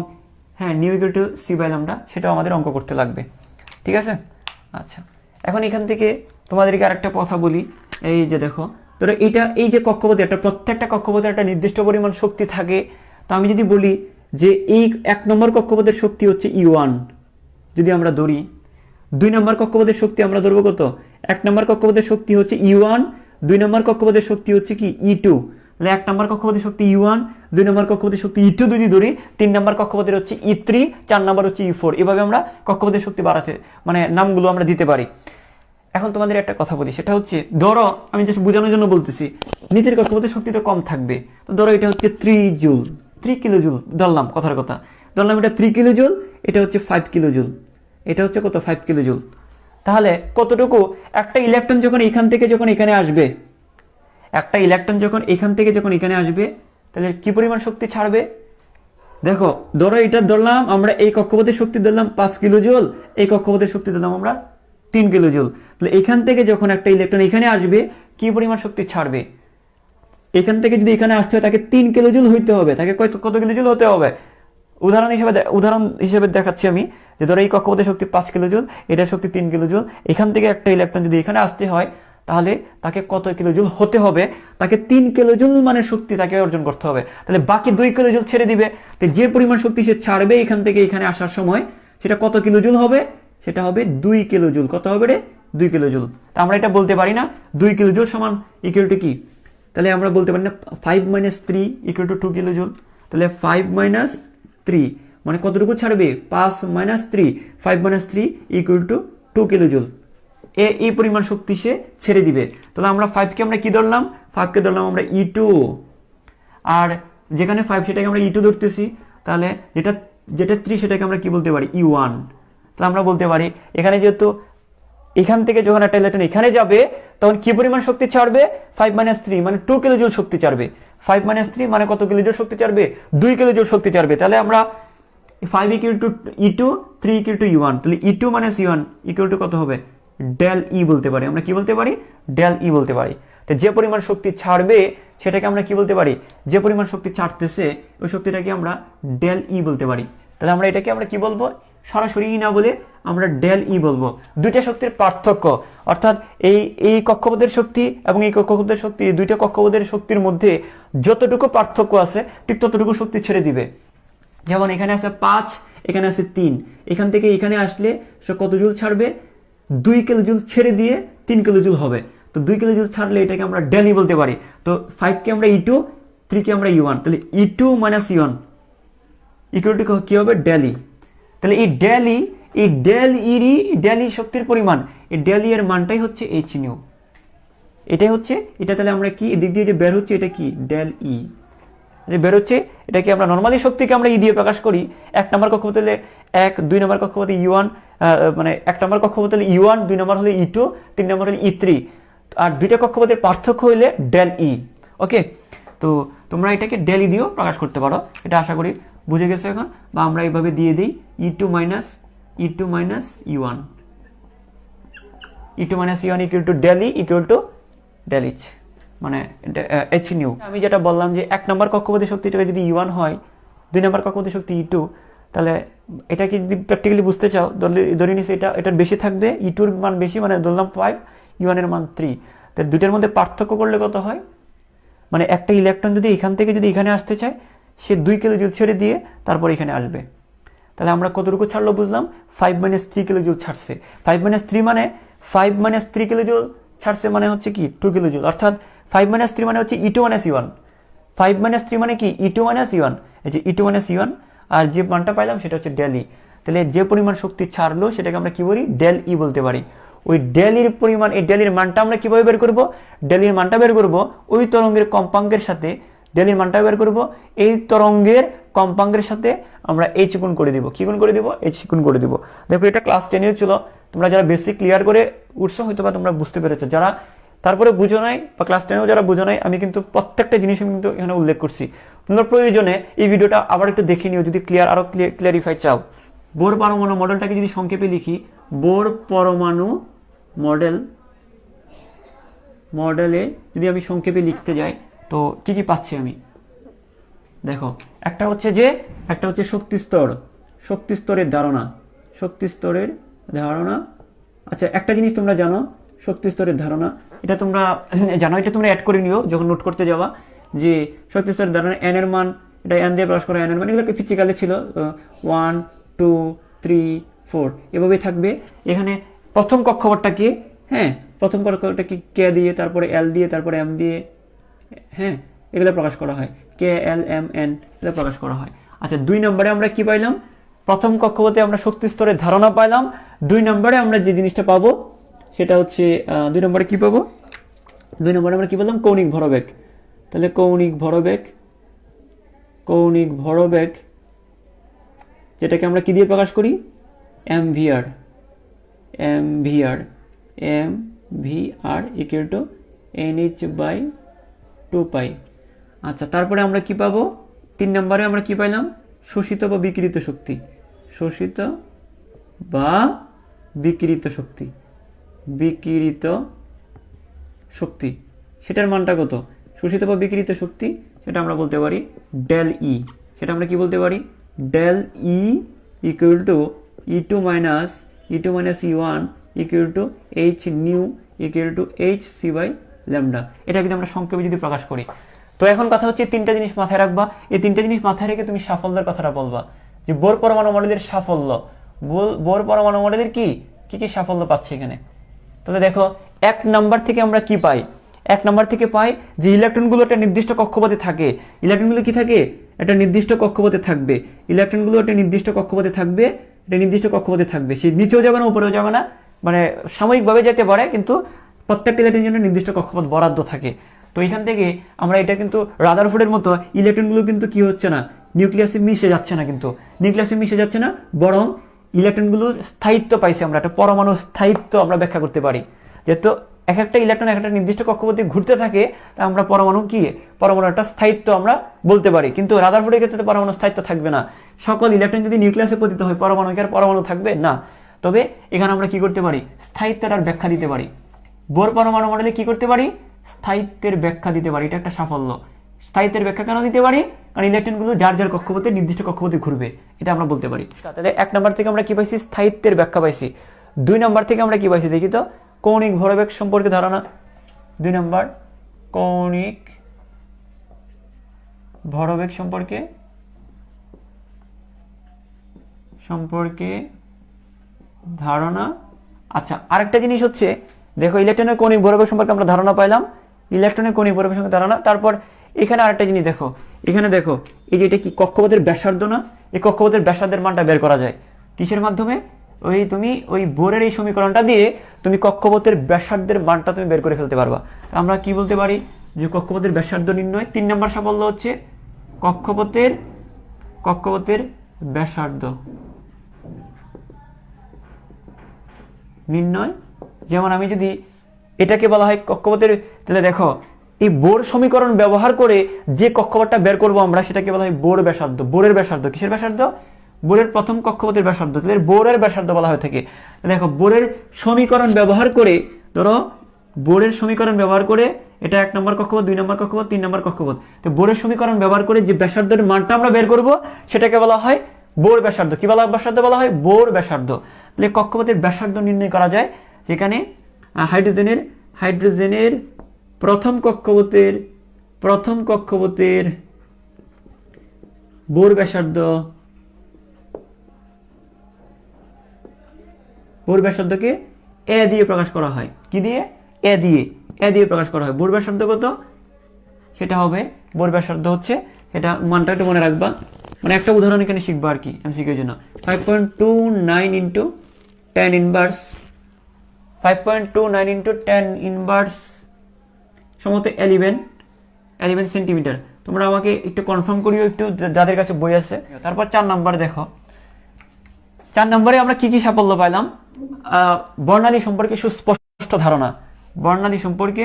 হ্যাঁ nu equal to c by lambda সেটাও আমাদের অঙ্ক করতে লাগবে। ঠিক আছে? আচ্ছা, এখন এখান থেকে তোমাদেরকে আরেকটা কথা বলি। এই যে দেখো, ধরো এই যে কক্ষপথে প্রত্যেকটা কক্ষপথে একটা নির্দিষ্ট পরিমাণ শক্তি থাকে। তো আমি যদি বলি যে এই 1 নম্বর কক্ষপথের শক্তি হচ্ছে E1, যদি আমরা ধরি 2 নম্বর কক্ষপথের শক্তি আমরা ধরবো কত? 1 নম্বর কক্ষপথের শক্তি হচ্ছে E1, 2 নম্বর কক্ষপথের শক্তি হচ্ছে কি E2। তাহলে 1 নম্বর কক্ষপথের শক্তি E1, 2 নম্বর কক্ষপথের শক্তি E2 যদি ধরি, 3 নম্বর কক্ষপথের হচ্ছে E3, 4 নম্বর হচ্ছে E4। এভাবে আমরা কক্ষপথের শক্তি বাড়াতে, মানে নামগুলো আমরা দিতে পারি। এখন তোমাদের একটা কথা বলি, সেটা হচ্ছে ধরো আমি জাস্ট বোঝানোর জন্য বলতেছি, নিচের কক্ষপথের শক্তি তো কম থাকবে। তো ধরো এটা হচ্ছে 3 কিলো জুল ধরলাম, কথার কথা ধরলাম এটা 3 কিলো জুল, এটা হচ্ছে 5 কিলো জুল, এটা হচ্ছে কত? 5 কিলো জুল। তাহলে কতটুকু একটা ইলেকট্রন যখন এখান থেকে এখানে আসবে, একটা ইলেকট্রন যখন এখান থেকে এখানে আসবে, তাহলে কি পরিমাণ শক্তি ছাড়বে? দেখো, ধরো এটা ধরলাম আমরা, এই কক্ষপথের শক্তি ধরলাম 5 কিলো জুল, এই কক্ষপথের শক্তি ধরলাম আমরা 3 কিলো জুল। তাহলে এখান থেকে যখন একটা ইলেকট্রন এখানে আসবে, কি পরিমাণ শক্তি ছাড়বে? এখান থেকে যদি এখানে আসতে হয় তাকে 3 কিলো জুল হইতে হবে, তাকে কত কিলো জুল হতে হবে? উদাহরণ হিসেবে দেখাচ্ছি আমি, যে ধরো এই কক্ষপথের শক্তি 5 কিলো জুল, এটার শক্তি 3 কিলো জুল। এখান থেকে একটা ইলেকট্রন যদি এখানে আসতে হয়, তাহলে তাকে কত কিলো জুল হতে হবে? তাকে 3 কিলো জুল মানের শক্তি তাকে অর্জন করতে হবে। তাহলে বাকি 2 কিলো জুল ছেড়ে দিবে। তো যে পরিমাণ শক্তি সে ছাড়বে এখান থেকে এখানে আসার সময়, সেটা কত কিলো জুল হবে? সেটা হবে 2 কিলো জুল। কত হবে রে? 2 কিলো জুল। তা আমরা এটা বলতে পারি না 2 কিলো জুল সমান ইকুয়াল টু কি তাহলে আমরা বলতে পারি না 5 - 3 = 2 কিলো জুল। তাহলে 5 - 3 মানে কতটুকু ছাড়বে, 5 - 3, 5 - 3 = 2 কিলো জুল। এই পরিমাণ শক্তি সে ছেড়ে দিবে। তাহলে আমরা 5 কে আমরা কি ধরলাম, 5 কে ধরলাম আমরা E2, আর যেখানে 5 সেটাকে আমরা E2 ধরতেছি, তাহলে যেটা 3 সেটাকে আমরা কি বলতে পারি, E1। তাহলে আমরা বলতে পারি এখানে যেহেতু এখান থেকে যখন একটা ইলেকট্রন এখানে যাবে তখন কি পরিমাণ শক্তি ছাড়বে, 5 - 3 মানে 2 কিলো জুল শক্তি ছাড়বে। 5 - 3 মানে কত কিলো জুল শক্তি ছাড়বে, 2 কিলো জুল শক্তি ছাড়বে। তাহলে আমরা 5 = E2, 3 = E1, তাহলে E2 - E1 = কত হবে, ডেল ই বলতে পারি। আমরা কি বলতে পারি, ডেল ই বলতে পারি। তো যে পরিমাণ শক্তি ছাড়বে সেটাকে আমরা কি বলতে পারি, যে পরিমাণ শক্তি ছাড়তেছে ওই শক্তিটাকে আমরা ডেল ই বলতে পারি। তাহলে আমরা এটাকে আমরা কি বলবো, সরাসরি না বলে আমরা ডেল ই বলবো। দুইটা শক্তির পার্থক্য, অর্থাৎ এই কক্ষপথের শক্তি এবং এই কক্ষপথের শক্তি, এই দুইটা কক্ষপথের শক্তির মধ্যে যতটুকু পার্থক্য আছে ঠিক ততটুকু শক্তি ছেড়ে দিবে। যেমন এখানে আছে 5, এখানে আছে 3, এখান থেকে এখানে আসলে সে কত জুল ছাড়বে, 2 কিলো জুল ছেড়ে দিয়ে 3 কিলো জুল হবে। তো 2 কিলো জুল ছাড়লে এটাকে আমরা ডেল ই বলতে পারি। তো 5 কে আমরা E2, 3 কে আমরা E1, তাহলে E2 - E1 = কি হবে, ডেল ই। তাহলে এই ডেল ই শক্তির পরিমাণ, এই ডেল ই এর মানটাই হচ্ছে h নিউ। এটাই হচ্ছে এটা। তাহলে আমরা কি এদিক দিয়ে যে বের হচ্ছে এটা কি, ডেল ই যে বের হচ্ছে, এটাকে আমরা নরমালি শক্তিকে আমরা ই দিয়ে প্রকাশ করি। 1 নম্বর কক্ষপথ হলে 1, 2 নম্বর কক্ষপথে E1, মানে 1 নম্বর কক্ষপথ হলে E1, 2 নম্বর হলে E2, 3 নম্বর হলে E3, আর দুইটা কক্ষপথের পার্থক্য হইলে ডেল ই। ওকে, তো তোমরা এটাকে ডেল ই দিয়েও প্রকাশ করতে পারো, এটা আশা করি বুঝে গেছো এখন। বা আমরা এইভাবে দিয়ে দিই E2 - E1, E2 - E1 = del ই ডেল এইচ, মানে h নিউ। আমি যেটা বললাম যে 1 নম্বর কক্ষপথের শক্তিটা যদি E1 হয়, 2 নম্বর কক্ষপথের শক্তি E2, তাহলে এটাকে যদি প্র্যাকটিক্যালি বুঝতে চাও, ধরে নিচ্ছি এটার বেশি থাকবে, E2 এর মান বেশি, মানে ধরলাম 5, E1 এর মান 3। তাহলে দুইটার মধ্যে পার্থক্য করলে কত হয়, মানে একটা ইলেকট্রন যদি এখান থেকে যদি এখানে আসতে চায়, সে 2 কিলো জুল ছেড়ে দিয়ে তারপর এখানে আসবে। তাহলে আমরা কতটুকু ছাড়লো বুঝলাম, 5 - 3 কিলো জুল ছাড়ছে। 5 - 3 মানে 5 - 3 কিলো জুল ছাড়ছে মানে হচ্ছে কি 2 কিলো জুল, অর্থাৎ 5 - 3 মানে হচ্ছে E2 - E1। 5 - 3 মানে কি E2 - E1, এই যে E2 - E1, আর যে মানটা পাইলাম সেটা হচ্ছে ডেল ই। তাহলে যে পরিমাণ শক্তি ছাড়লো সেটাকে আমরা কি বলি, ডেল ই বলতে পারি। ওই ডেল ইর পরিমাণ, এই ডেল ইর মানটা আমরা কিভাবে বের করব, ডেল ইর মানটা বের করব ওই তরঙ্গের কম্পাঙ্কের সাথে, ডেল ইর মানটা বের করব এই তরঙ্গের কম্পাঙ্কের সাথে আমরা h গুণ করে দিব। কি গুণ করে দিব, h গুণ করে দিব। দেখো এটা ক্লাস 10 এর ছিল, তোমরা যারা বেসিক ক্লিয়ার করে উঠছো হয়তো বা তোমরা বুঝতে পেরেছো, যারা তারপরে বুঝো নাই বা ক্লাস 10এও যারা বুঝো নাই, আমি কিন্তু প্রত্যেকটা জিনিস কিন্তু এখানে উল্লেখ করছি। তোমরা প্রয়োজনে এই ভিডিওটা আবার একটু দেখে নিও যদি আরো ক্লিয়ারিফাই চাও। বোর পরমাণু মডেলটাকে যদি সংক্ষেপে লিখি, বোর পরমাণু মডেলে যদি আমি সংক্ষেপে লিখতে যাই তো কি কি পাচ্ছি আমি, দেখো একটা হচ্ছে শক্তি স্তরের ধারণা। আচ্ছা, একটা জিনিস তোমরা জানো, শক্তি স্তরের ধারণা, এটা তোমরা জানো, এটা তোমরা অ্যাড করে নিও যখন নোট করতে যাবা, যে শক্তি স্তরের ধারণা n এর মান, এটা n দিয়ে প্রকাশ করা, n এর মান এগুলো ফিজিক্যালে ছিল 1, 2, 3, 4 এভাবেই থাকবে। এখানে প্রথম কক্ষপথটা কি, প্রথম কক্ষপথটা কি কে দিয়ে, তারপরে l দিয়ে, তারপরে m দিয়ে, এগুলো প্রকাশ করা হয়, কে, এল, এম, এন এগুলো প্রকাশ করা হয়। আচ্ছা, 2 নম্বরে আমরা কি পাইলাম, প্রথম কক্ষপথে আমরা শক্তি স্তরের ধারণা পাইলাম। 2 নম্বরে আমরা যে জিনিসটা পাবো সেটা হচ্ছে 2 নম্বরে কি পাবো, 2 নম্বরে আমরা কি বললাম, কৌণিক ভরবেগ। তাহলে কৌণিক ভরবেগ যেটাকে আমরা কি দিয়ে প্রকাশ করি, mvr = nh/2π। আচ্ছা, তারপরে আমরা কি পাবো, 3 নম্বরে আমরা কি পাইলাম, শোষিত বা বিকিরিত শক্তি, সেটার মানটা কত, শোষিত বা বিকিরিত শক্তি, সেটা আমরা বলতে পারি ডেল ই। সেটা আমরা কি বলতে পারি, ডেল ই = E2 - E1 = h new = hc/λ। এটা যদি আমরা সংক্ষেপে যদি প্রকাশ করি, তো এখন কথা হচ্ছে 3টা জিনিস মাথায় রাখবা। এই 3টা জিনিস মাথায় রেখে তুমি সাফল্যের কথাটা বলবা, যে বোর পরমাণু মডেলের সাফল্য, বোর পরমাণু মডেলের কি কি সাফল্য পাচ্ছে এখানে। তাহলে দেখো 1 নাম্বার থেকে আমরা কি পাই, 1 নাম্বার থেকে পাই যে ইলেকট্রনগুলো একটা নির্দিষ্ট কক্ষপথে থাকে। ইলেকট্রনগুলো কি থাকে? একটা নির্দিষ্ট কক্ষপথে থাকবে। ইলেকট্রনগুলো একটা নির্দিষ্ট কক্ষপথে থাকবে, একটা নির্দিষ্ট কক্ষপথে থাকবে। সে নিচেও যাবে না, উপরেও যাবে না, মানে সাময়িকভাবে যেতে পারে, কিন্তু প্রত্যেকটা ইলেকট্রনের জন্য নির্দিষ্ট কক্ষপথ বরাদ্দ থাকে। তো এখান থেকে আমরা এটা কিন্তু রাদারফোর্ডের মতো ইলেকট্রনগুলো কিন্তু কি হচ্ছে না, নিউক্লিয়াসে মিশে যাচ্ছে না, কিন্তু নিউক্লিয়াসে মিশে যাচ্ছে না, বরং ইলেকট্রনগুলোর স্থায়িত্ব পাইছে। আমরা একটা পরমাণুর স্থায়িত্ব আমরা ব্যাখ্যা করতে পারি। যেহেতু এক একটা ইলেকট্রন একটা নির্দিষ্ট কক্ষপথে ঘুরতে থাকে, তা আমরা পরমাণু কি, পরমাণু একটা স্থায়িত্ব আমরা বলতে পারি। কিন্তু রাদারফোর্ডের ক্ষেত্রে পরমাণু স্থায়িত্ব থাকবে না। সকল ইলেকট্রন যদি নিউক্লিয়াসে পতিত হয়, পরমাণু কি আর পরমাণু থাকবে না? তবে এখানে আমরা কি করতে পারি, স্থায়িত্বটার ব্যাখ্যা দিতে পারি। বোর পরমাণু মডেলে কি করতে পারি, স্থায়িত্বের ব্যাখ্যা দিতে পারি। এটা একটা সাফল্য। স্থায়িত্বের ব্যাখ্যা কেন দিতে পারি? কারণ ইলেকট্রনগুলো যার যার কক্ষপথে নির্দিষ্ট কক্ষপথে ঘুরবে, এটা আমরা বলতে পারি। তাহলে 1 নাম্বার থেকে আমরা কি পাইছি, স্থায়িত্বের ব্যাখ্যা পাইছি। 2 নাম্বার থেকে আমরা কি পাইছি দেখি তো, কৌণিক ভরবেগ সম্পর্কে ধারণা। 2 নাম্বার কৌণিক ভরবেগ সম্পর্কে ধারণা। আচ্ছা, আরেকটা জিনিস হচ্ছে, দেখো ইলেকট্রনের কৌণিক ভরবেগ সম্পর্কে আমরা ধারণা পাইলাম, ইলেকট্রনের কৌণিক ভরবেগ সম্পর্কে ধারণা। তারপর এখানে আরেকটা জিনিস দেখো, এখানে দেখো এই যে এটা কি কক্ষপথের ব্যাসার্ধ না? এই কক্ষপথের ব্যাসার্ধের মানটা বের করা যায় কিসের মাধ্যমে? তুমি ওই বোরের এই সমীকরণটা দিয়ে তুমি কক্ষপথের ব্যাসার্ধের মানটা তুমি বের করে ফেলতে পারবা। আমরা কি বলতে পারি, যে কক্ষপথের ব্যাসার্ধ নির্ণয়। 3 নম্বর সাফল্য হচ্ছে কক্ষপথের ব্যাসার্ধ নির্ণয়। যেমন আমি যদি এটাকে বলা হয় কক্ষপথের, তাহলে দেখো এই বোর সমীকরণ ব্যবহার করে যে কক্ষপথটা বের করবো আমরা, সেটাকে বলা হয় বোর ব্যাসার্ধ। বোরের ব্যাসার্ধ কিসের ব্যাসার্ধ? বোরের প্রথম কক্ষপথের ব্যাসার্ধ। তাহলে বোরের ব্যাসার্ধ বলা হয়ে থাকে। দেখো বোরের সমীকরণ ব্যবহার করে, ধরো বোরের সমীকরণ ব্যবহার করে, এটা 1 নম্বর কক্ষপথ, 2 নম্বর কক্ষপথ, 3 নম্বর কক্ষপথ। তো বোরের সমীকরণ ব্যবহার করে যে ব্যাসার্ধের মানটা আমরা বের করব, সেটাকে বলা হয় বোর ব্যাসার্ধ। কি বলা ব্যাসার্ধ বলা হয়? বোর ব্যাসার্ধ। তাহলে কক্ষপথের ব্যাসার্ধ নির্ণয় করা যায়, যেখানে হাইড্রোজেনের প্রথম কক্ষপথের বোর ব্যাসার্ধকে এ দিয়ে প্রকাশ করা হয়। কি দিয়ে? এ দিয়ে প্রকাশ করা হয়। বোর ব্যাসার্ধ কত? সেটা হবে, বোর ব্যাসার্ধ হচ্ছে, এটা মানটা একটু মনে রাখবা, মানে একটা উদাহরণ এখানে শিখবা আর কি এমসিকিউর জন্য। 5.29 ইন্টু 10 ইনভার্স 5.29 ইন্টু 10 ইনভার্স সমত 11 সেন্টিমিটার। তোমরা আমাকে একটু কনফার্ম করিও একটু, যাদের কাছে বই আছে। তারপর 4 নাম্বার দেখো, 4 নম্বরে আমরা কি কি সাফল্য পাইলাম? বর্ণালী সম্পর্কে সুস্পষ্ট ধারণা। বর্ণালী সম্পর্কে,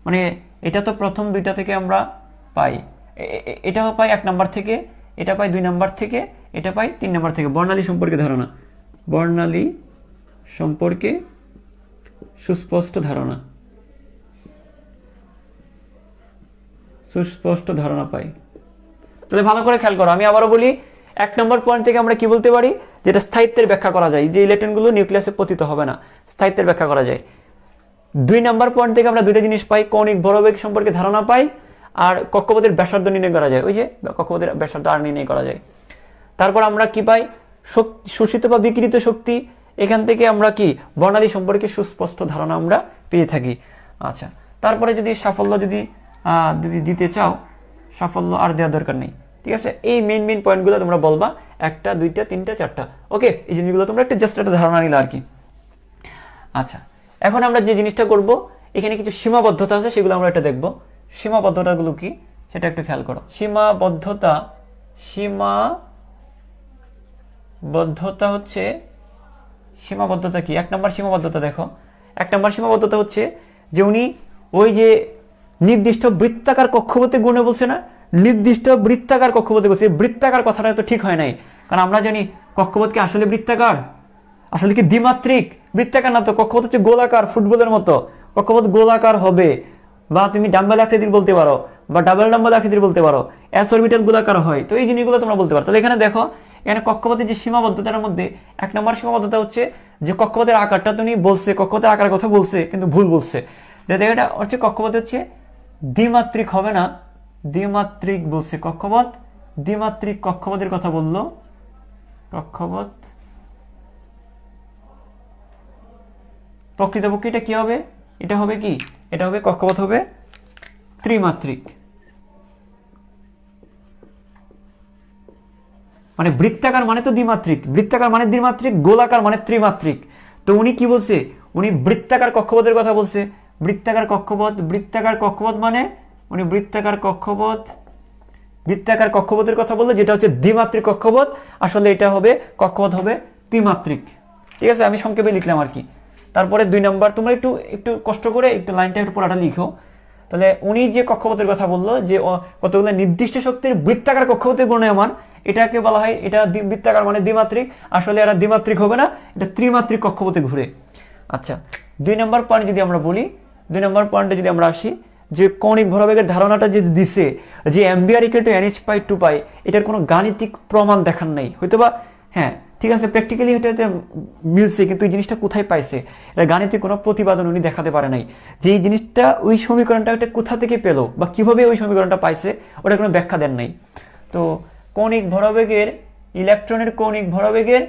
মানে এটা তো প্রথম 2টা থেকে আমরা পাই, এটাও পাই 1 নাম্বার থেকে, এটা পাই 2 নাম্বার থেকে, এটা পাই 3 নাম্বার থেকে। বর্ণালী সম্পর্কে ধারণা, বর্ণালী সম্পর্কে সুস্পষ্ট ধারণা পাই। তাহলে ভালো করে খেয়াল করো, আমি আবারও বলি, 1 নম্বর পয়েন্ট থেকে আমরা কি বলতে পারি, যেটা স্থায়িত্বের ব্যাখ্যা করা যায়, যে ইলেকট্রনগুলো নিউক্লিয়াসে পতিত হবে না, স্থায়িত্বের ব্যাখ্যা করা যায়। 2 নম্বর পয়েন্ট থেকে আমরা 2টা জিনিস পাই, কৌণিক ভরবেগ সম্পর্কে ধারণা পাই, আর কক্ষপথের ব্যাসার্ধ নির্ণয় করা যায়। ওই যে কক্ষপথের ব্যাসার্ধ আর নির্ণয় করা যায়। তারপর আমরা কি পাই, শোষিত বা বিকিরিত শক্তি। এখান থেকে আমরা কি বর্ণালী সম্পর্কে সুস্পষ্ট ধারণা আমরা পেয়ে থাকি। আচ্ছা, তারপরে যদি সাফল্য যদি দিতে চাও, সাফল্য আর দেওয়ার দরকার নেই, ঠিক আছে। এই মেইন পয়েন্টগুলো তোমরা বলবা, 1টা 2টা 3টা 4টা, ওকে। এই জিনিসগুলো তোমরা একটা জাস্ট একটা ধারণা নিলে আর কি। আচ্ছা, এখন আমরা যে জিনিসটা করব, এখানে কিছু সীমাবদ্ধতা আছে, সেগুলো আমরা একটা দেখব। সীমাবদ্ধতাগুলো কি সেটা একটু খেয়াল করো। সীমাবদ্ধতা হচ্ছে, সীমাবদ্ধতা কি? 1 নম্বর সীমাবদ্ধতা দেখো, 1 নম্বর সীমাবদ্ধতা হচ্ছে যে উনি ওই যে নির্দিষ্ট বৃত্তাকার কক্ষপথে গুণে বলছে না, নির্দিষ্ট বৃত্তাকার কক্ষপথে বলছে। বৃত্তাকার কথাটা তো ঠিক হয় নাই, কারণ আমরা জানি কক্ষপথ কি আসলে বৃত্তাকার, আসলে কি দ্বিমাত্রিক? বৃত্তাকার না তো, কক্ষপথ হচ্ছে গোলাকার, ফুটবলের মতো কক্ষপথ গোলাকার হবে, বা তুমি ডাম্বেল আকৃতির বলতে পারো, বা ডাবল ডাম্বেল আকৃতির বলতে পারো, এস অরবিটাল গোলাকার হয়। তো এই জিনিসগুলো তোমরা বলতে পারো। তাহলে এখানে দেখো, এখানে কক্ষপথের যে সীমাবদ্ধতার মধ্যে 1 নম্বর সীমাবদ্ধতা হচ্ছে যে কক্ষপথের আকারটা তুমি বলছে, কক্ষপথের আকারের কথা বলছে কিন্তু ভুল বলছে। এটা হচ্ছে কক্ষপথ হচ্ছে দ্বিমাত্রিক হবে না, দ্বিমাত্রিক বলছে কক্ষপথ, দ্বিমাত্রিক কক্ষপথের কথা বললো। কক্ষপথ প্রকৃতপক্ষে এটা কি হবে? এটা হবে কি, এটা হবে কক্ষপথ হবে ত্রিমাত্রিক, মানে বৃত্তাকার মানে তো দ্বিমাত্রিক, বৃত্তাকার মানে দ্বিমাত্রিক, গোলাকার মানে ত্রিমাত্রিক। তো উনি কি বলছে, উনি বৃত্তাকার কক্ষপথের কথা বলছে। বৃত্তাকার কক্ষপথ, বৃত্তাকার কক্ষপথ মানে উনি বৃত্তাকার কক্ষপথের কথা বললো, যেটা হচ্ছে দ্বিমাত্রিক কক্ষপথ। আসলে এটা হবে কক্ষপথ হবে ত্রিমাত্রিক। ঠিক আছে, আমি সংক্ষেপে লিখলাম আর কি। তারপরে 2 নম্বর, তোমরা একটু একটু কষ্ট করে একটু লাইনটা একটু পুরাটা লিখো। তাহলে উনি যে কক্ষপথের কথা বললো, যে কতগুলো নির্দিষ্ট শক্তির বৃত্তাকার কক্ষপথে ঘূর্ণায়মান, এটাকে বলা হয়, এটা বৃত্তাকার মানে দ্বিমাত্রিক। আসলে এরা দ্বিমাত্রিক হবে না, এটা ত্রিমাত্রিক কক্ষপথে ঘুরে। আচ্ছা, 2 নম্বর পয়েন্ট যদি আমরা বলি, 2 নম্বর পয়েন্টে যদি আমরা আসি, যে কৌণিক ভরবেগের ধারণাটা যে দিছে, যে mvr=nh/2π, এটার কোনো গাণিতিক প্রমাণ দেখান নাই, হয়তোবা হ্যাঁ ঠিক আছে প্র্যাকটিক্যালি এটাতে মিলছে, কিন্তু এই জিনিসটা কোথায় পাইছে, এটা গাণিতিক কোনো প্রতিপাদন উনি দেখাতে পারে নাই। যে এই জিনিসটা, ওই সমীকরণটা ওটা কোথা থেকে পেলো বা কিভাবে ওই সমীকরণটা পাইছে, ওটা কোনো ব্যাখ্যা দেন নাই। তো কৌণিক ভরবেগের ইলেকট্রনের কৌণিক ভরবেগের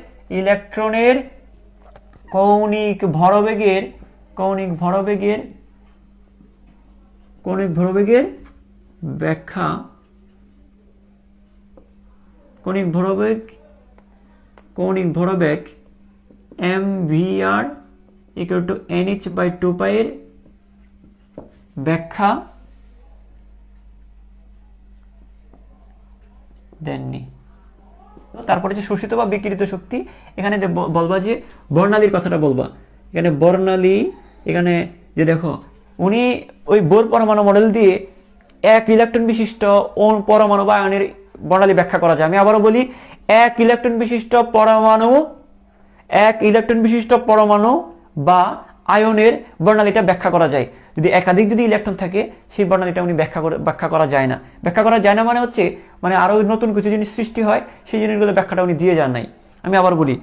ব্যাখ্যা, কৌণিক ভরবেগ mvr=nh/2π এর ব্যাখ্যা দেননি। তারপরে যে শোষিত বা বিকিরিত শক্তি, এখানে যে বলবা যে বর্ণালীর কথাটা বলবা, এখানে বর্ণালী, এখানে যে দেখো উনি ওই বোর পরমাণু মডেল দিয়ে 1 ইলেকট্রন বিশিষ্ট পরমাণু বা আয়নের বর্ণালী ব্যাখ্যা করা যায়। আমি আবারও বলি, 1 ইলেকট্রন বিশিষ্ট পরমাণু বা আয়নের বর্ণালীটা ব্যাখ্যা করা যায়। যদি একাধিক ইলেকট্রন থাকে, সেই বর্ণালীটা উনি ব্যাখ্যা করা যায় না। ব্যাখ্যা করা যায় না মানে হচ্ছে, মানে আরো নতুন কিছু জিনিস সৃষ্টি হয়, সেই জিনিসগুলো ব্যাখ্যাটা উনি দিয়ে যান নাই। আমি আবার বলি,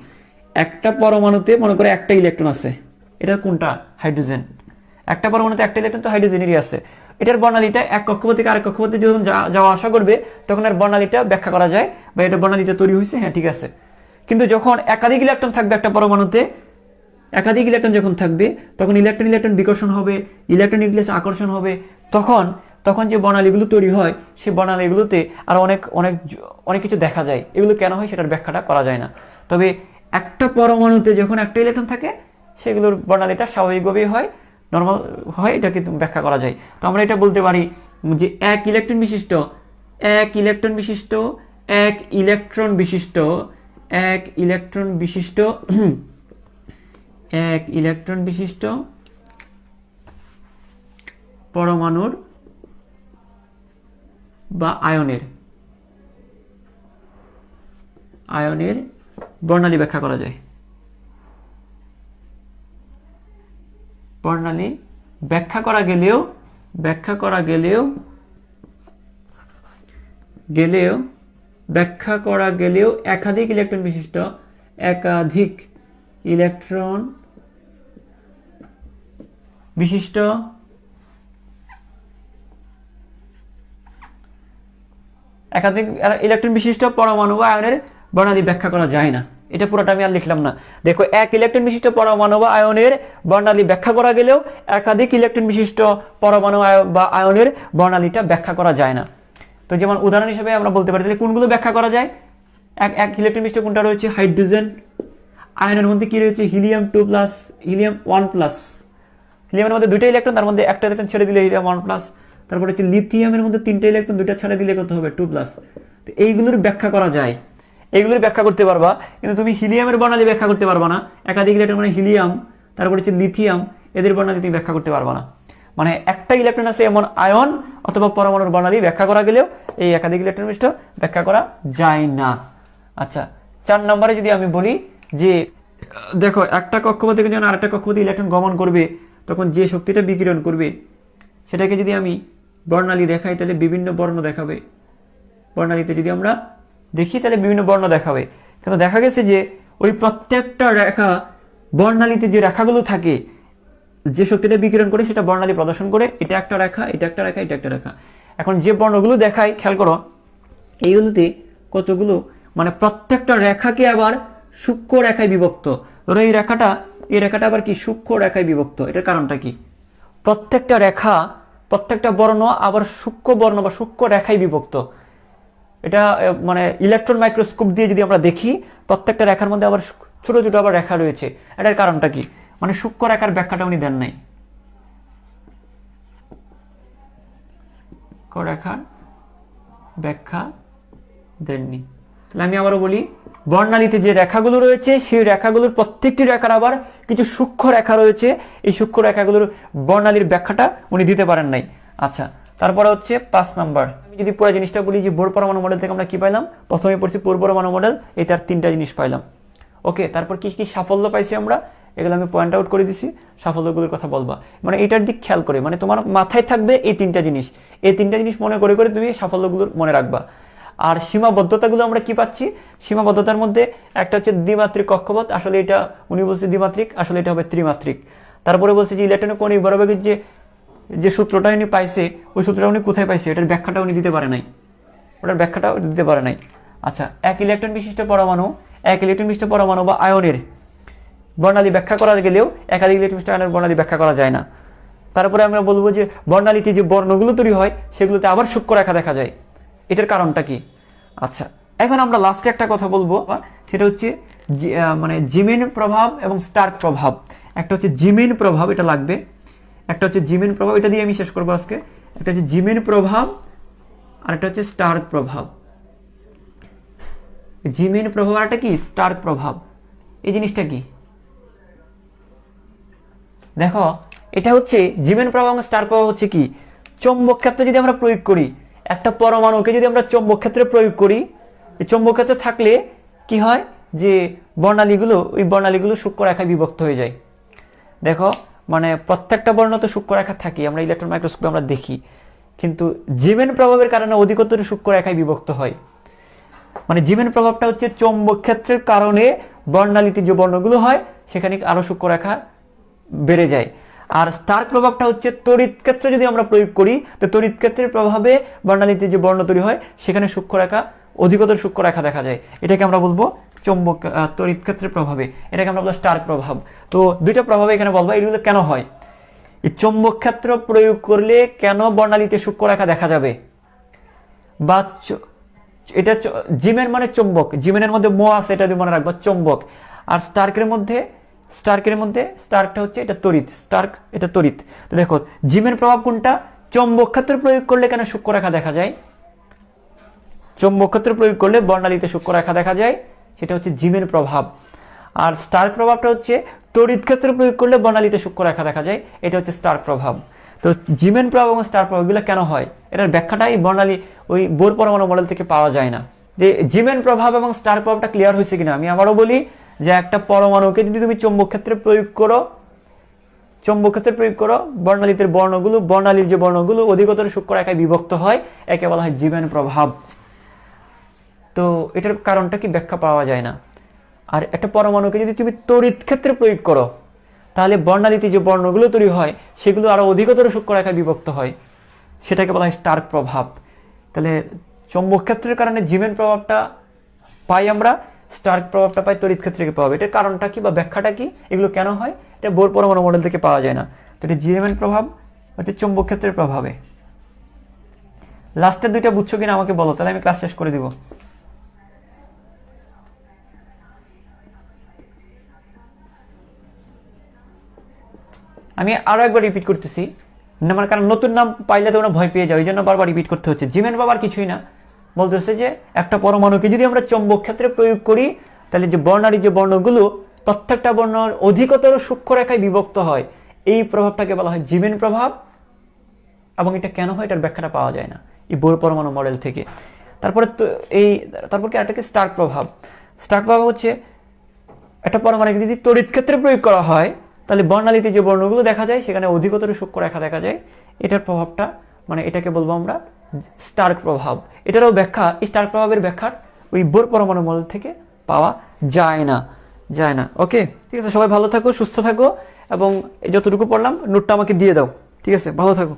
একটা পরমাণুতে মনে করে একটা ইলেকট্রন আছে, এটা কোনটা? হাইড্রোজেন। একটা পরমাণুতে একটা ইলেকট্রন তো হাইড্রোজেনেরই আছে। এটার বর্ণালীটা এক কক্ষপথ থেকে আরেক কক্ষপথে যখন যাওয়া আসা করবে, তখন আর বর্ণালীটা ব্যাখ্যা করা যায়, বা এটা বর্ণালীটা তৈরি হয়েছে, হ্যাঁ ঠিক আছে। কিন্তু যখন একাধিক ইলেকট্রন থাকবে একটা পরমাণুতে, একাধিক ইলেকট্রন যখন থাকবে, তখন ইলেকট্রন বিকর্ষণ হবে, ইলেকট্রন নিউক্লিয়াস আকর্ষণ হবে, তখন যে বর্ণালীগুলো তৈরি হয়, সেই বর্ণালীগুলোতে আর অনেক কিছু দেখা যায়। এগুলো কেন হয় সেটার ব্যাখ্যাটা করা যায় না। তবে একটা পরমাণুতে যখন একটা ইলেকট্রন থাকে, সেগুলোর বর্ণালীটা স্বাভাবিকভাবেই হয়, নর্মাল হয়, এটাকে ব্যাখ্যা করা যায়। তো আমরা এটা বলতে পারি যে এক ইলেকট্রন বিশিষ্ট পরমাণুর বা আয়নের বর্ণালী ব্যাখ্যা করা যায়। বর্ণালী ব্যাখ্যা করা গেলেও একাধিক ইলেকট্রন বিশিষ্ট পরমাণু বা আয়নের বর্ণালী ব্যাখ্যা করা যায় না। এটা পুরোটা আমি আর লিখলাম না। দেখো, এক ইলেকট্রন বিশিষ্ট পরমাণু বা আয়নের বর্ণালী ব্যাখ্যা করা গেলেও একাধিক ইলেকট্রন বিশিষ্ট পরমাণু বা আয়নের বর্ণালীটা ব্যাখ্যা করা যায় না। তো যেমন উদাহরণ হিসেবে আমরা বলতে পারি, তাহলে কোনগুলো ব্যাখ্যা করা যায়? এক ইলেকট্রন বিশিষ্ট কোনটা রয়েছে? হাইড্রোজেন। আয়নের মধ্যে কি রয়েছে? Helium 2+, helium 1+। হিলিয়ামের মধ্যে 2টা ইলেকট্রন, তার মধ্যে একটা ইলেকট্রন ছেড়ে দিলে হিলিয়াম 1+। তারপরে হচ্ছে লিথিয়ামের মধ্যে 3টা ইলেকট্রন, 2টা ছেড়ে দিলে কত হবে? 2+। তো এইগুলোর ব্যাখ্যা করা যায়, এইগুলোর ব্যাখ্যা করতে পারবা, কিন্তু তুমি হিলিয়ামের বর্ণালী ব্যাখ্যা করতে পারবা না। একাধিক ইলেকট্রন মানে হিলিয়াম, তারপরে হচ্ছে লিথিয়াম, এদের বর্ণালী তুমি ব্যাখ্যা করতে পারবা না। মানে একটা ইলেকট্রন আছে এমন আয়ন অথবা পরমাণুর বর্ণালী ব্যাখ্যা করা গেলেও এই একাধিক ইলেকট্রন বিশিষ্ট ব্যাখ্যা করা যায় না। আচ্ছা, 4 নম্বরে যদি আমি বলি যে দেখো, একটা কক্ষপথ থেকে যখন আরেকটা কক্ষপথে ইলেকট্রন গমন করবে, তখন যে শক্তিটা বিকিরণ করবে, সেটাকে যদি আমি বর্ণালী দেখাই, তাহলে বিভিন্ন বর্ণ দেখাবে। বর্ণালীতে যদি আমরা দেখি, তাহলে বিভিন্ন বর্ণ দেখাবে। কিন্তু দেখা গেছে যে ওই প্রত্যেকটা রেখা, বর্ণালীতে যে রেখাগুলো থাকে, যে শক্তিটা বিকিরণ করে সেটা বর্ণালী প্রদর্শন করে। এটা একটা রেখা, এটা একটা রেখা, এটা একটা রেখা। এখন যে বর্ণগুলো দেখায়, খেয়াল করো, এইগুলোতে কতগুলো, মানে প্রত্যেকটা রেখাকে আবার সূক্ষ্ম রেখায় বিভক্ত। ধরো এই রেখাটা আবার কি সূক্ষ্ম রেখায় বিভক্ত। এটার কারণটা কি? প্রত্যেকটা রেখা, প্রত্যেকটা বর্ণ আবার সূক্ষ্ম বর্ণ বা সূক্ষ্ম রেখায় বিভক্ত। এটা মানে ইলেকট্রন মাইক্রোস্কোপ দিয়ে যদি আমরা দেখি, প্রত্যেকটা রেখার মধ্যে আবার ছোট ছোট আবার রেখা রয়েছে। এটার কারণটা কি? মানে সূক্ষ্ম রেখার ব্যাখ্যাটা উনি দেন নাই, রেখার ব্যাখ্যা দেননি। তাহলে আমি আবারও বলি, বর্ণালীতে যে রেখাগুলো রয়েছে সেই রেখাগুলোর প্রত্যেকটি রেখার আবার কিছু সূক্ষ্ম রেখা রয়েছে, এই সূক্ষ্ম রেখাগুলোর বর্ণালীর ব্যাখ্যাটা উনি দিতে পারেন নাই। আচ্ছা, তারপরে হচ্ছে 5 নাম্বার। আমি যদি পুরো জিনিসটা বলি যে বোর পরমাণু মডেল থেকে আমরা কি পাইলাম? প্রথমে পড়ছি বোর পরমাণু মডেল, এটার 3টা জিনিস পাইলাম। ওকে, তারপর কি কি সাফল্য পাইছি আমরা, এগুলো আমি পয়েন্ট আউট করে দিছি, সাফল্যগুলোর কথা বলবা। মানে এটার দিক খেয়াল করে, মানে তোমার মাথায় থাকবে এই 3টা জিনিস, এই 3টা জিনিস মনে করে করে তুমি সাফল্যগুলো মনে রাখবা। আর সীমাবদ্ধতাগুলো আমরা কি পাচ্ছি? সীমাবদ্ধতার মধ্যে একটা হচ্ছে দ্বিমাত্রিক কক্ষপথ, আসলে এটা উনি বলছে দ্বিমাত্রিক, আসলে এটা হবে ত্রিমাত্রিক। তারপরে বলছে যে ইলেকট্রনের কণিক বরাবরের যে সূত্রটা উনি পাইছে, ওই সূত্রটা উনি কোথায় পাইছে, এটার ব্যাখ্যাটা উনি দিতে পারে নাই, ওটার ব্যাখ্যাটা দিতে পারে নাই। আচ্ছা, এক ইলেকট্রন বিশিষ্ট পরমাণু বা আয়নের বর্ণালী ব্যাখ্যা করা গেলেও একাধিক ইলেকট্রন বিশিষ্ট আয়নের বর্ণালী ব্যাখ্যা করা যায় না। তারপরে আমরা বলবো যে বর্ণালীতে যে বর্ণগুলো তৈরি হয় সেগুলোতে আবার সূক্ষ্ম রেখা দেখা যায়, এটার কারণটা কি? আচ্ছা, এখন আমরা লাস্টে একটা কথা বলবো, সেটা হচ্ছে মানে জিমিন প্রভাব এবং স্টার্ক প্রভাব। একটা হচ্ছে জিমিন প্রভাব, এটা লাগবে, একটা হচ্ছে জিমিন প্রভাব, এটা দিয়ে আমি শেষ করবো আজকে। একটা হচ্ছে জিমিন প্রভাব আর একটা হচ্ছে স্টার্ক প্রভাব। জিমিন প্রভাব আর একটা কি স্টার্ক প্রভাব। এই জিনিসটা কি দেখো, এটা হচ্ছে জিমিন প্রভাব এবং স্টার্ক প্রভাব হচ্ছে কি, চৌম্বক ক্ষেত্রে যদি আমরা প্রয়োগ করি, একটা পরমাণুকে যদি আমরা চৌম্বক ক্ষেত্রে প্রয়োগ করি, এই চৌম্বক ক্ষেত্রে থাকলে কি হয় যে ওই বর্ণালীগুলো সূক্ষ্ম রেখায় বিভক্ত হয়ে যায়। দেখো, মানে প্রত্যেকটা বর্ণ তো সূক্ষ্ম রেখা থাকে, আমরা ইলেকট্রন মাইক্রোস্কোপে আমরা দেখি, কিন্তু জিমেন প্রভাবের কারণে অধিকতর সূক্ষ্ম রেখায় বিভক্ত হয়। মানে জিমেন প্রভাবটা হচ্ছে চৌম্বক ক্ষেত্রের কারণে বর্ণালীতে যে বর্ণগুলো হয় সেখানে আরো সূক্ষ্ম রেখা বেড়ে যায়। আর স্টার্ক প্রভাবটা হচ্ছে তড়িৎ ক্ষেত্রে যদি আমরা প্রয়োগ করি, তো তড়িৎ ক্ষেত্রের প্রভাবে বর্ণালীতে যে বর্ণ তৈরি হয় সেখানে সূক্ষ্ম রেখা, অধিকতর সূক্ষ্ম রেখা দেখা যায়। এটাকে আমরা বলবো তড়িৎ ক্ষেত্রের প্রভাবে, এটাকে আমরা বলবো স্টার্ক প্রভাব। তো দুইটা প্রভাবে এখানে বলবো, এগুলো কেন হয়, এই চৌম্বক ক্ষেত্র প্রয়োগ করলে কেন বর্ণালীতে সূক্ষ্ম রেখা দেখা যাবে, বা এটা জিমেন মানে চৌম্বক, জিমেনের মধ্যে ম আছে, এটা মনে রাখবো চৌম্বক। আর স্টার্কটা হচ্ছে এটা তড়িৎ, স্টার্ক এটা তড়িৎ। তো দেখো, জিমেন প্রভাব কোনটা, চৌম্বক ক্ষেত্র প্রয়োগ করলে কেন সূক্ষ্ম রেখা দেখা যায়, চৌম্বক ক্ষেত্র প্রয়োগ করলে বর্ণালীতে সূক্ষ্ম রেখা দেখা যায়, সেটা হচ্ছে জিমেন প্রভাব। আর স্টার্ক প্রভাবটা হচ্ছে তড়িৎ ক্ষেত্র প্রয়োগ করলে বর্ণালীতে সূক্ষ্ম রেখা দেখা যায়, এটা হচ্ছে স্টার্ক প্রভাব। তো জিমেন প্রভাব এবং স্টার্ক প্রভাব এগুলো কেন হয়, এটার ব্যাখ্যাটাই বর্ণালী ওই বোর পরমাণু মডেল থেকে পাওয়া যায় না। যে জিমেন প্রভাব এবং স্টার্ক প্রভাবটা ক্লিয়ার হয়েছে কিনা, আমি আবারও বলি যে একটা পরমাণুকে যদি তুমি চৌম্বক ক্ষেত্রে প্রয়োগ করো, বর্ণালীর যে বর্ণগুলো অধিকতর সূক্ষ্ম রেখায় বিভক্ত হয়, একে বলা হয় জিমেন প্রভাব। তো এটার কারণটা কি ব্যাখ্যা পাওয়া যায় না। আর একটা পরমাণুকে যদি তুমি তড়িৎ ক্ষেত্রে প্রয়োগ করো, তাহলে বর্ণালীতে যে বর্ণগুলো তৈরি হয় সেগুলো আরো অধিকতর সূক্ষ্ম রেখায় বিভক্ত হয়, সেটাকে বলা হয় স্টার্ক প্রভাব। তাহলে চৌম্বক ক্ষেত্রের কারণে জিমেন প্রভাবটা পাই আমরা, স্টার্ক প্রভাবটা পাই তড়িৎ ক্ষেত্রে প্রভাব। এটার কারণটা কি বা ব্যাখ্যাটা কি, এগুলো কেন হয়, এটা বোর পরমাণু মডেল থেকে পাওয়া যায় না। তো এটা জিমেন প্রভাব হচ্ছে চৌম্বক ক্ষেত্রের প্রভাবে। লাস্টের দুইটা বুঝছো কিনা আমাকে বলো, তাহলে আমি ক্লাস শেষ করে দিব। আমি আরো একবার রিপিট করতেছি, মানে কারণ নতুন নাম পাইলে তোমরা ভয় পেয়ে যাও, এই জন্য বারবার রিপিট করতে হচ্ছে। জিমেন বাবার কিছুই না, বলতেছে যে একটা পরমাণুকে যদি আমরা চৌম্বক ক্ষেত্রে প্রয়োগ করি, তাহলে যে বর্ণালীর যে বর্ণগুলো প্রত্যেকটা বর্ণ অধিকতর সূক্ষ্ম রেখায় বিভক্ত হয়, এই প্রভাবটাকে বলা হয় জিমেন প্রভাব। এবং এটা কেন হয়, এটার ব্যাখ্যাটা পাওয়া যায় না এই বোর পরমাণু মডেল থেকে। তারপর কি একটা স্টার্ক প্রভাব। স্টার্ক প্রভাব হচ্ছে একটা পরমাণুকে যদি তড়িৎ ক্ষেত্রে প্রয়োগ করা হয়, তাহলে বর্ণালীতে যে বর্ণগুলো দেখা যায় সেখানে অধিকতর সূক্ষ্ম রেখা দেখা যায়, এটার প্রভাবটা মানে এটাকে বলবো আমরা স্টার্ক প্রভাব। এটারও ব্যাখ্যা, এই স্টার্ক প্রভাবের ব্যাখ্যা ওই বোর পরমাণু মডেল থেকে পাওয়া যায় না। ওকে, ঠিক আছে, সবাই ভালো থাকো, সুস্থ থাকো, এবং যতটুকু পড়লাম নোটটা আমাকে দিয়ে দাও, ঠিক আছে, ভালো থাকো।